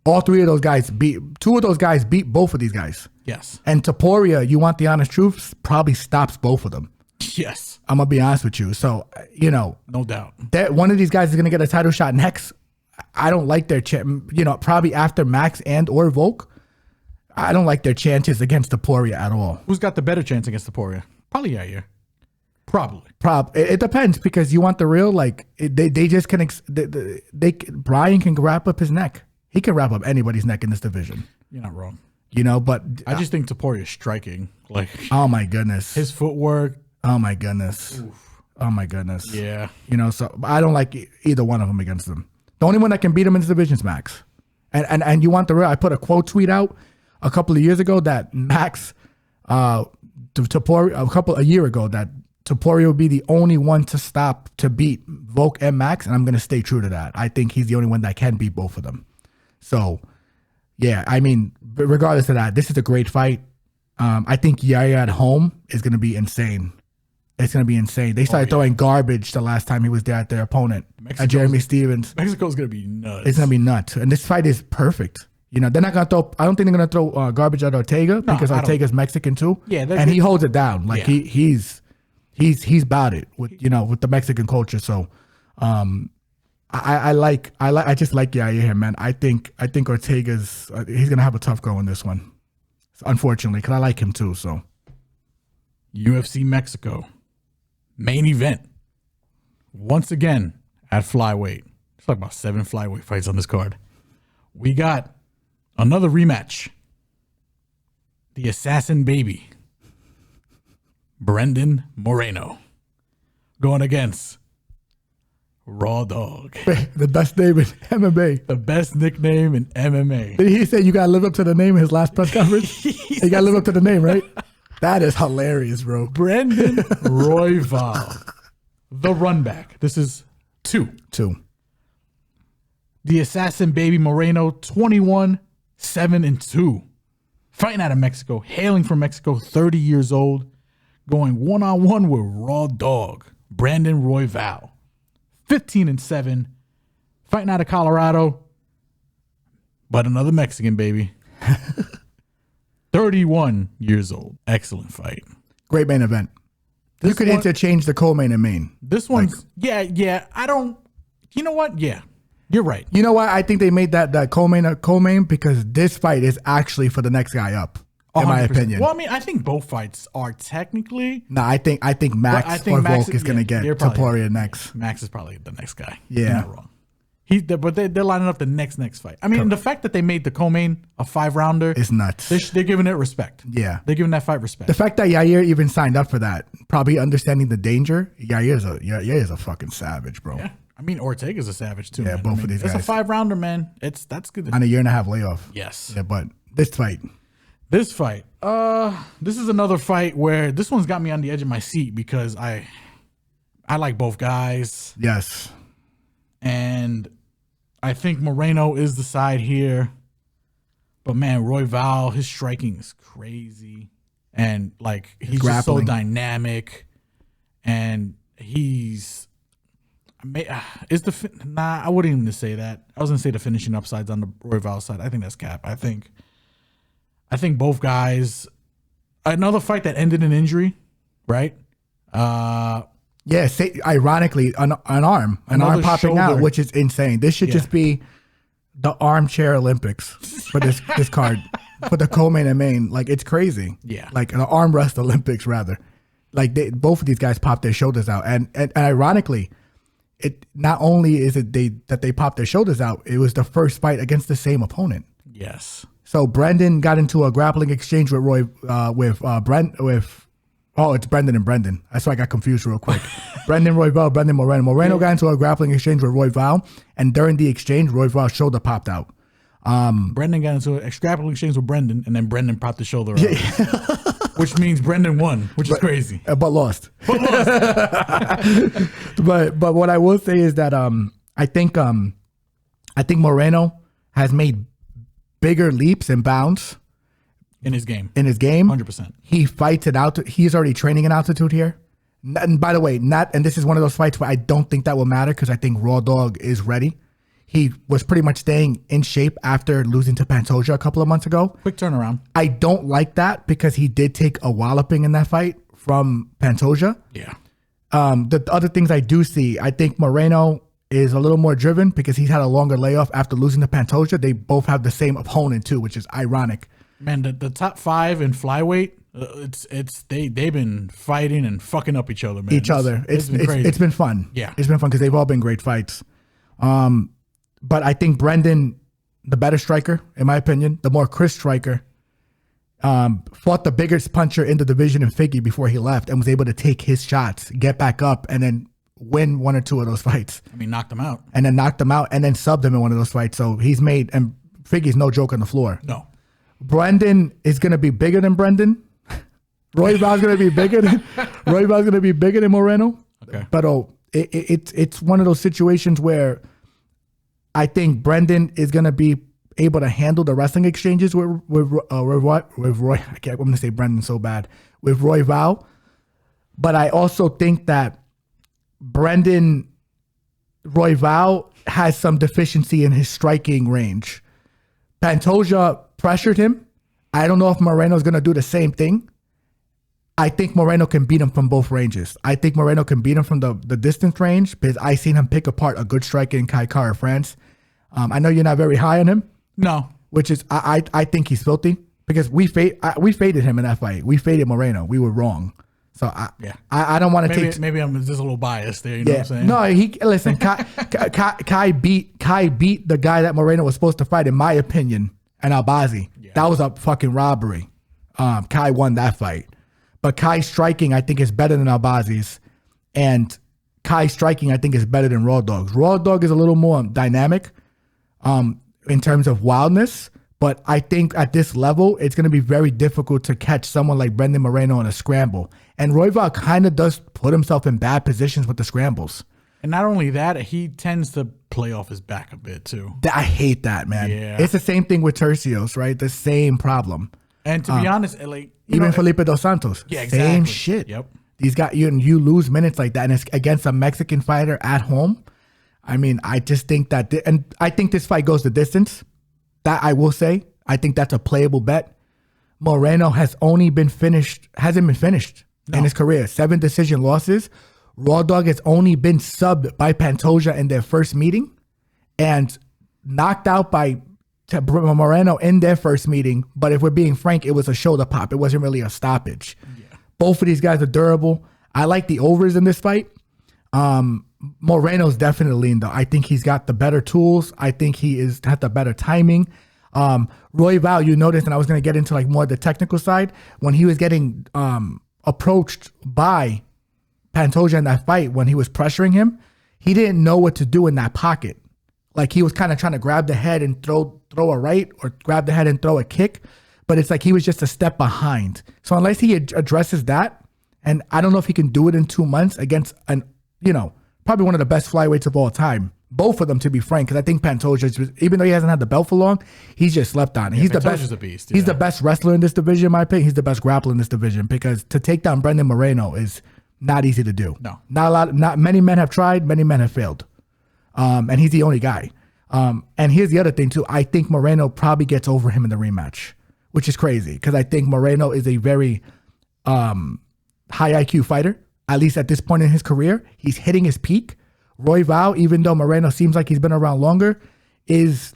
Speaker 2: All 3 of those guys beat 2 of those guys beat both of these guys. Yes.
Speaker 1: And Topuria, you want the honest truth, probably stops both of them.
Speaker 2: Yes.
Speaker 1: I'm gonna be honest with you. So
Speaker 2: no doubt
Speaker 1: that one of these guys is gonna get a title shot next. I don't like their probably after Max and or Volk. I don't like their chances against Topuria at all.
Speaker 2: Who's got the better chance against Topuria? Probably Yair. Probably.
Speaker 1: It depends because you want the real they just can Brian can wrap up his neck. He can wrap up anybody's neck in this division.
Speaker 2: You're not wrong.
Speaker 1: But
Speaker 2: I just think Topuria is striking.
Speaker 1: Oh my goodness,
Speaker 2: his footwork.
Speaker 1: Oh my goodness.
Speaker 2: Oof.
Speaker 1: Oh my goodness.
Speaker 2: Yeah.
Speaker 1: So I don't like either one of them against them. The only one that can beat him in this division is Max. And you want the real? I put a quote tweet out a couple of years ago that Max, Topuria, a year ago that Topuria will be the only one to beat Volk and Max, and I'm going to stay true to that. I think he's the only one that can beat both of them. So, yeah, regardless of that, this is a great fight. I think Yair at home is going to be insane. It's going to be insane. They started throwing garbage the last time he was there at their opponent, at Jeremy Stevens.
Speaker 2: Mexico's going to be nuts.
Speaker 1: It's going to be nuts. And this fight is perfect. They're not going to throw, I don't think they're going to throw garbage at Ortega because Ortega's Mexican too.
Speaker 2: Yeah.
Speaker 1: And he holds it down. He's about it with the Mexican culture. So, I just like Yair here, man. I think Ortega's he's gonna have a tough go in this one, unfortunately, because I like him too. So,
Speaker 2: UFC Mexico main event once again at flyweight. It's like about 7 flyweight fights on this card. We got another rematch. The Assassin Baby. Brandon Moreno going against Raw Dog.
Speaker 1: The best name in MMA.
Speaker 2: The best nickname in MMA.
Speaker 1: Did he say you got to live up to the name in his last press conference? You got to live up to the name, right? That is hilarious, bro.
Speaker 2: Brandon Royval. The runback. This is 2. The Assassin Baby Moreno, 21-7-2. Fighting out of Mexico, hailing from Mexico, 30 years old. Going one-on-one with Raw Dog, Brandon Royval. 15-7. Fighting out of Colorado. But another Mexican, baby. 31 years old. Excellent fight.
Speaker 1: Great main event. You could interchange the co-main and main.
Speaker 2: This one's I don't. You know what? Yeah, you're right.
Speaker 1: You know why I think they made that co-main a co-main? Because this fight is actually for the next guy up, in
Speaker 2: 100%.
Speaker 1: my opinion.
Speaker 2: Well, I mean, I think both fights are technically.
Speaker 1: No, I think Max or Volk is going to get Topuria next.
Speaker 2: Max is probably the next guy.
Speaker 1: Yeah.
Speaker 2: You're not wrong. But they're lining up the next fight. I mean, the fact that they made the co-main a 5-rounder
Speaker 1: is nuts.
Speaker 2: They're giving it respect.
Speaker 1: Yeah.
Speaker 2: They're giving that fight respect.
Speaker 1: The fact that Yair even signed up for that, probably understanding the danger. Yair's a fucking savage, bro.
Speaker 2: Yeah. I mean, Ortega's a savage too.
Speaker 1: Yeah,
Speaker 2: man.
Speaker 1: both of these guys.
Speaker 2: It's a 5-rounder, man. That's good.
Speaker 1: On a 1.5 layoff.
Speaker 2: Yes.
Speaker 1: Yeah, but this fight.
Speaker 2: This is another fight where this one's got me on the edge of my seat because I like both guys.
Speaker 1: Yes.
Speaker 2: And I think Moreno is the side here. But man, Royval, his striking is crazy. And like he's just so dynamic. And I wouldn't even say that. I was gonna say the finishing upsides on the Royval side. I think that's cap. I think both guys. Another fight that ended in injury, right?
Speaker 1: Ironically, an arm popping
Speaker 2: shoulder.
Speaker 1: out, which is insane. This should just be the armchair Olympics for this card, for the co-main and main. Like, it's crazy.
Speaker 2: Yeah,
Speaker 1: like an arm wrest Olympics rather. Like both of these guys popped their shoulders out, and ironically, it not only is it that they popped their shoulders out, it was the first fight against the same opponent.
Speaker 2: Yes.
Speaker 1: So Brendan got into a grappling exchange with it's Brendan and Brendan. That's why I got confused real quick. Brandon Royval, Brandon Moreno. Moreno got into a grappling exchange with Royval, and during the exchange, Royval's shoulder popped out.
Speaker 2: Brendan got into a grappling exchange with Brendan, and then Brendan popped the shoulder out. Which means Brendan won, which is crazy.
Speaker 1: But lost. But what I will say is that I think Moreno has made bigger leaps and bounds
Speaker 2: in his game.
Speaker 1: 100%. He fights at altitude. He's already training in altitude here. And by the way, and this is one of those fights where I don't think that will matter because I think Raw Dog is ready. He was pretty much staying in shape after losing to Pantoja a couple of months ago.
Speaker 2: Quick turnaround.
Speaker 1: I don't like that because he did take a walloping in that fight from Pantoja.
Speaker 2: Yeah.
Speaker 1: The other things I do see, I think Moreno is a little more driven because he's had a longer layoff after losing to Pantoja. They both have the same opponent too, which is ironic.
Speaker 2: Man, the top 5 in flyweight, they've been fighting and fucking up each other, man. It's been crazy.
Speaker 1: It's been fun.
Speaker 2: Yeah.
Speaker 1: It's been fun because they've all been great fights. But I think Brendan, the better striker, in my opinion, the more crisp striker, fought the biggest puncher in the division in Figgy before he left and was able to take his shots, get back up, and then win 1 or 2 of those fights.
Speaker 2: I mean, knocked him out.
Speaker 1: And then knocked him out and then subbed him in one of those fights. So he's made, and Figgy's no joke on the floor.
Speaker 2: No.
Speaker 1: Brendan is going to be bigger than Brendan. Royval's going to be bigger than Moreno.
Speaker 2: Okay.
Speaker 1: But it's one of those situations where I think Brendan is going to be able to handle the wrestling exchanges with Roy. I'm going to say Brendan so bad with Royval, but I also think that Royval has some deficiency in his striking range. Pantoja pressured him. I don't know if Moreno's going to do the same thing. I think Moreno can beat him from both ranges. I think Moreno can beat him from the distance range because I seen him pick apart a good striker in Kai Kara France. I know you're not very high on him.
Speaker 2: No.
Speaker 1: Which is, I think he's filthy because we faded him in that fight. We faded Moreno. We were wrong. So I don't want to take.
Speaker 2: Maybe I'm just a little biased there. You know what I'm saying?
Speaker 1: No, listen. Kai beat the guy that Moreno was supposed to fight, in my opinion, and Albazi. Yeah. That was a fucking robbery. Kai won that fight. But Kai's striking, I think, is better than Albazi's. And Kai's striking, I think, is better than Raw Dog's. Raw Dog is a little more dynamic in terms of wildness. But I think at this level, it's going to be very difficult to catch someone like Brandon Moreno in a scramble. And Royval kind of does put himself in bad positions with the scrambles.
Speaker 2: And not only that, he tends to play off his back a bit, too.
Speaker 1: I hate that, man.
Speaker 2: Yeah.
Speaker 1: It's the same thing with Tercios, right? The same problem.
Speaker 2: And to be honest, like
Speaker 1: even Felipe dos Santos, same shit.
Speaker 2: Yep.
Speaker 1: These guys, you lose minutes like that, and it's against a Mexican fighter at home. I mean, I just think that, and I think this fight goes the distance. That I will say, I think that's a playable bet. Moreno hasn't been finished in his career. 7 decision losses. Raw Dog has only been subbed by Pantoja in their first meeting and knocked out by Moreno in their first meeting. But if we're being frank, it was a shoulder pop. It wasn't really a stoppage. Yeah. Both of these guys are durable. I like the overs in this fight. Moreno's definitely in though. I think he's got the better tools. I think he has the better timing. Royval, you noticed, and I was going to get into like more of the technical side, when he was getting approached by Pantoja in that fight, when he was pressuring him, he didn't know what to do in that pocket. Like he was kind of trying to grab the head and throw a right, or grab the head and throw a kick, but it's like he was just a step behind. So unless he addresses that, and I don't know if he can do it in 2 months against probably one of the best flyweights of all time. Both of them, to be frank, because I think Pantoja, even though he hasn't had the belt for long, he's just slept on. He's the best. A beast, He's the best wrestler in this division, in my opinion. He's the best grappler in this division, because to take down Brandon Moreno is not easy to do.
Speaker 2: No,
Speaker 1: not many men have tried. Many men have failed, and he's the only guy. And here's the other thing too. I think Moreno probably gets over him in the rematch, which is crazy because I think Moreno is a very high IQ fighter. At least at this point in his career, he's hitting his peak. Royval, even though Moreno seems like he's been around longer, is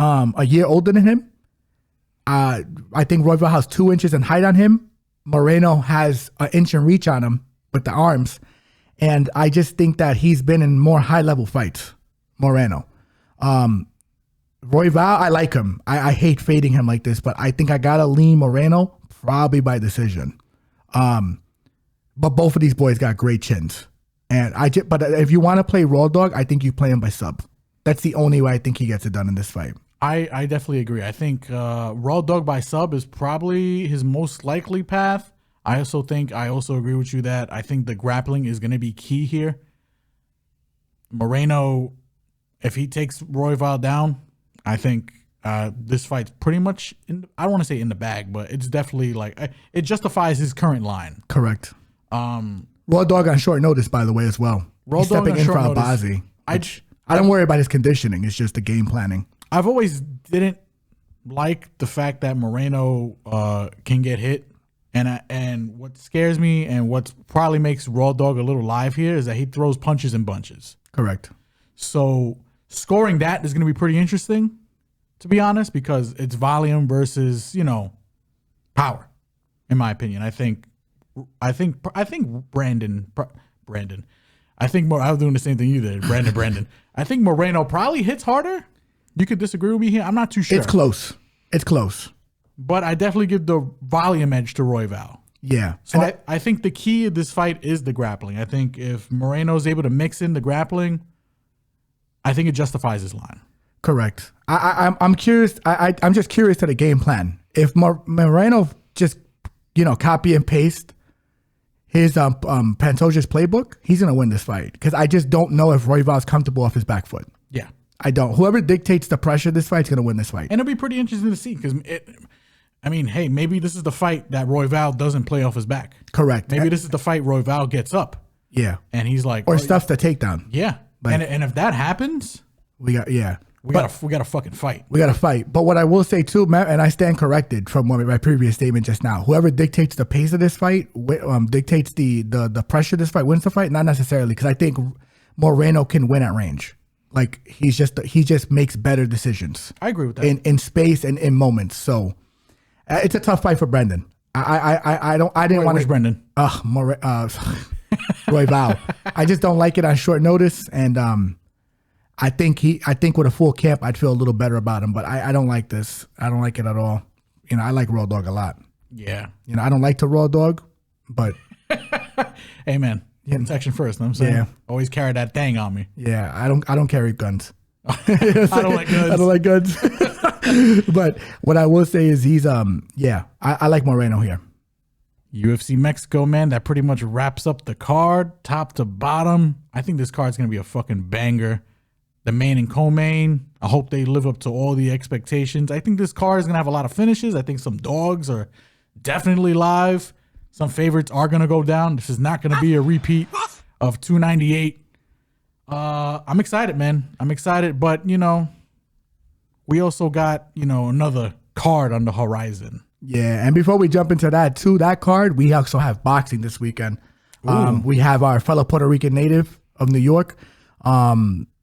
Speaker 1: a year older than him. I think Royval has 2 inches in height on him. Moreno has an inch in reach on him with the arms. And I just think that he's been in more high-level fights, Moreno. Royval, I like him. I hate fading him like this, but I think I got to lean Moreno probably by decision. But both of these boys got great chins. But if you want to play Raw Dog, I think you play him by sub. That's the only way I think he gets it done in this fight.
Speaker 2: I definitely agree. I think Raw Dog by sub is probably his most likely path. I also agree with you that I think the grappling is going to be key here. Moreno, if he takes Royval down, I think this fight's pretty much, I don't want to say in the bag, but it's definitely it justifies his current line.
Speaker 1: Correct. Raw Dog on short notice, by the way, as well. He's stepping in for Albazi. I don't worry about his conditioning. It's just the game planning.
Speaker 2: I've always didn't like the fact that Moreno can get hit. And what scares me and what probably makes Raw Dog a little live here is that he throws punches and bunches.
Speaker 1: Correct.
Speaker 2: So scoring that is going to be pretty interesting, to be honest, because it's volume versus, power, in my opinion. I think Brandon. I was doing the same thing you did, Brandon. I think Moreno probably hits harder. You could disagree with me here. I'm not too sure.
Speaker 1: It's close.
Speaker 2: But I definitely give the volume edge to Royval.
Speaker 1: Yeah.
Speaker 2: So I think the key of this fight is the grappling. I think if Moreno's able to mix in the grappling, I think it justifies his line.
Speaker 1: Correct. I'm curious. I'm just curious to the game plan. If Moreno just, copy and paste his Pantoja's playbook, he's going to win this fight. Because I just don't know if Royval's comfortable off his back foot.
Speaker 2: Yeah.
Speaker 1: I don't. Whoever dictates the pressure this fight's going to win this fight.
Speaker 2: And it'll be pretty interesting to see because, hey, maybe this is the fight that Royval doesn't play off his back.
Speaker 1: Correct.
Speaker 2: Maybe this is the fight Royval gets up.
Speaker 1: Yeah.
Speaker 2: And he's like...
Speaker 1: Or stuffs the takedown.
Speaker 2: Yeah. And if that happens... We got a fucking fight.
Speaker 1: We got to fight. But what I will say too, Matt, and I stand corrected from my previous statement just now, whoever dictates the pace of this fight, dictates the pressure of this fight, wins the fight, not necessarily, because I think Moreno can win at range. Like he just makes better decisions.
Speaker 2: I agree with that.
Speaker 1: In space and in moments. So it's a tough fight for Brendan. I didn't want to
Speaker 2: Brendan.
Speaker 1: Royval. I just don't like it on short notice, and I think with a full camp I'd feel a little better about him. But I don't like this. I don't like it at all. I like Raw Dog a lot.
Speaker 2: Yeah.
Speaker 1: I don't like to Raw Dog, but
Speaker 2: hey man. Protection first, know what I'm saying?
Speaker 1: Yeah.
Speaker 2: Always carry that thing on me.
Speaker 1: Yeah, I don't carry guns.
Speaker 2: I don't like guns.
Speaker 1: I don't like guns. But what I will say is he's I like Moreno here.
Speaker 2: UFC Mexico, man, that pretty much wraps up the card, top to bottom. I think this card's gonna be a fucking banger. The main and co-main, I hope they live up to all the expectations. I think this card is gonna have a lot of finishes. I think some dogs are definitely live. Some favorites are going to go down. This is not going to be a repeat of 298. I'm excited, man. I'm excited. But, we also got, another card on the horizon.
Speaker 1: Yeah, and before we jump into that too, that card, we also have boxing this weekend. We have our fellow Puerto Rican native of New York, Edward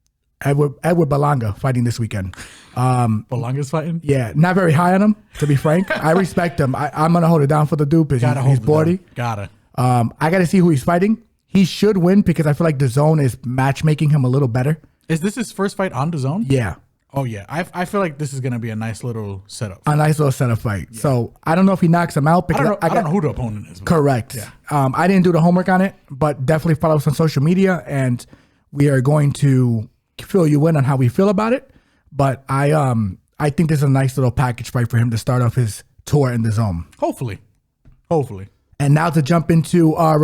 Speaker 1: Berlanga, fighting this weekend.
Speaker 2: Berlanga's fighting?
Speaker 1: Yeah, not very high on him, to be frank. I respect him. I'm going to hold it down for the dude because he's body.
Speaker 2: Gotta.
Speaker 1: I got to see who he's fighting. He should win because I feel like the zone is matchmaking him a little better.
Speaker 2: Is this his first fight on the zone?
Speaker 1: Yeah.
Speaker 2: Oh, yeah. I feel like this is going to be a nice little setup.
Speaker 1: A nice little setup fight. Yeah. So I don't know if he knocks him out. Because
Speaker 2: I don't know who the opponent is.
Speaker 1: Correct. Yeah. I didn't do the homework on it, but definitely follow us on social media, and we are going to fill you in on how we feel about it. But I think this is a nice little package fight for him to start off his tour in the zone.
Speaker 2: Hopefully.
Speaker 1: And now to jump into our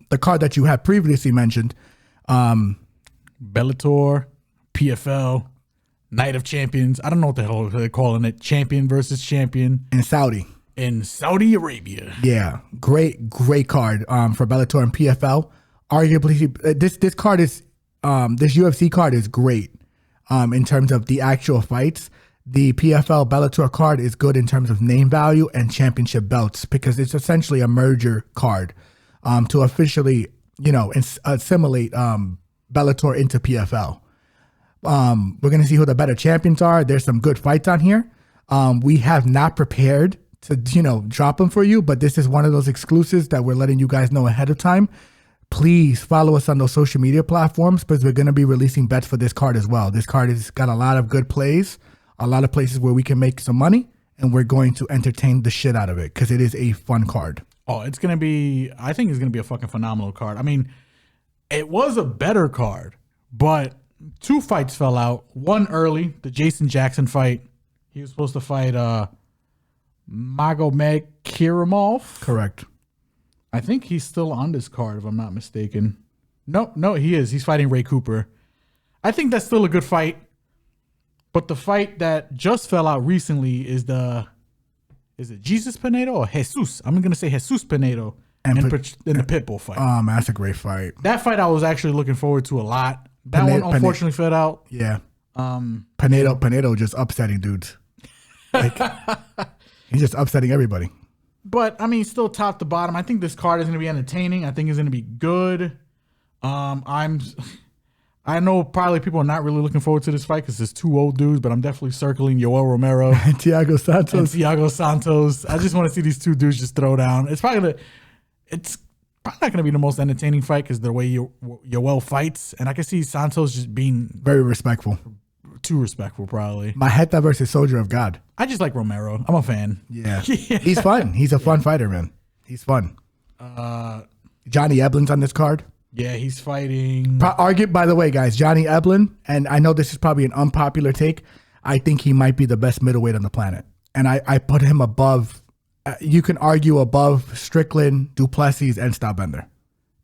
Speaker 1: the card that you had previously mentioned.
Speaker 2: Bellator, PFL, Night of Champions. I don't know what the hell they're calling it. Champion versus champion.
Speaker 1: In Saudi
Speaker 2: Arabia.
Speaker 1: Yeah. Great card for Bellator and PFL. Arguably, this card is this UFC card is great in terms of the actual fights. The PFL Bellator card is good in terms of name value and championship belts because it's essentially a merger card to officially, assimilate Bellator into PFL. We're going to see who the better champions are. There's some good fights on here. We have not prepared to, drop them for you, but this is one of those exclusives that we're letting you guys know ahead of time. Please follow us on those social media platforms because we're going to be releasing bets for this card as well. This card has got a lot of good plays, a lot of places where we can make some money, and we're going to entertain the shit out of it because it is a fun card.
Speaker 2: Oh, I think it's going to be a fucking phenomenal card. I mean, it was a better card, but 2 fights fell out. One early, the Jason Jackson fight. He was supposed to fight Magomed Kirimov.
Speaker 1: Correct.
Speaker 2: I think he's still on this card, if I'm not mistaken. No, he is. He's fighting Ray Cooper. I think that's still a good fight. But the fight that just fell out recently is it Jesus Pinedo or Jesus? I'm going to say Jesus Pinedo in the Pitbull fight.
Speaker 1: That's a great fight.
Speaker 2: That fight I was actually looking forward to a lot. That one unfortunately fell out.
Speaker 1: Yeah. Pinedo just upsetting dudes. Like, he's just upsetting everybody.
Speaker 2: But, I mean, still top to bottom. I think this card is going to be entertaining. I think it's going to be good. I know probably people are not really looking forward to this fight because it's 2 old dudes, but I'm definitely circling Yoel Romero
Speaker 1: and Thiago
Speaker 2: Santos. I just want to see these 2 dudes just throw down. It's probably not going to be the most entertaining fight because the way Yoel fights, and I can see Santos just being
Speaker 1: very respectful.
Speaker 2: Too respectful, probably.
Speaker 1: Maheta versus Soldier of God.
Speaker 2: I just like Romero. I'm a fan.
Speaker 1: Yeah. He's fun. He's a fun fighter, man. He's fun. Johnny Eblin's on this card.
Speaker 2: Yeah, he's fighting.
Speaker 1: By the way, guys, Johnny Eblin, and I know this is probably an unpopular take, I think he might be the best middleweight on the planet. And I put him above, you can argue above Strickland, Duplessis, and Stylebender.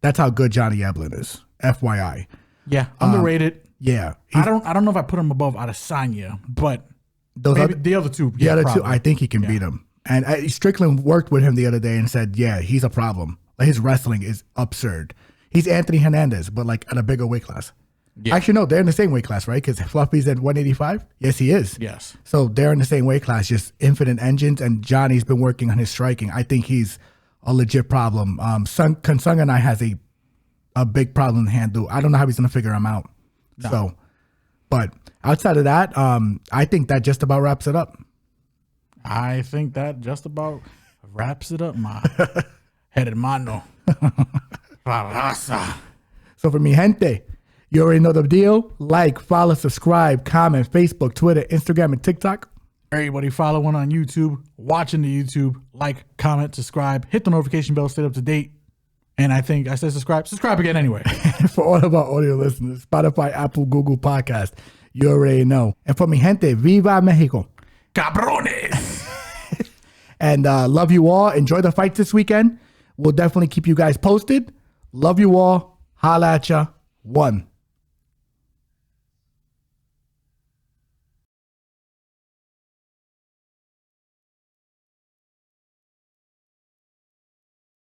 Speaker 1: That's how good Johnny Eblin is. FYI.
Speaker 2: Yeah, underrated.
Speaker 1: Yeah.
Speaker 2: I don't know if I put him above Adesanya, but the other two.
Speaker 1: The other two, I think he can beat him. And Strickland worked with him the other day and said, yeah, he's a problem. Like, his wrestling is absurd. He's Anthony Hernandez, but like at a bigger weight class. Yeah. Actually, no, they're in the same weight class, right? Because Fluffy's at 185. Yes, he is.
Speaker 2: Yes.
Speaker 1: So they're in the same weight class, just infinite engines. And Johnny's been working on his striking. I think he's a legit problem. Kunsung and I has a big problem to handle. I don't know how he's going to figure him out. No. So, but outside of that, I think that just about wraps it up.
Speaker 2: I think that just about wraps it up, my head hermano.
Speaker 1: So for mi gente, you already know the deal. Like, follow, subscribe, comment, Facebook, Twitter, Instagram, and TikTok.
Speaker 2: Everybody following on YouTube, watching the YouTube, like, comment, subscribe, hit the notification bell, stay up to date. And I think I said subscribe again anyway.
Speaker 1: For all of our audio listeners, Spotify, Apple, Google Podcast, you already know. And for mi gente, viva Mexico.
Speaker 2: Cabrones.
Speaker 1: And love you all. Enjoy the fights this weekend. We'll definitely keep you guys posted. Love you all. Holla at ya. 1.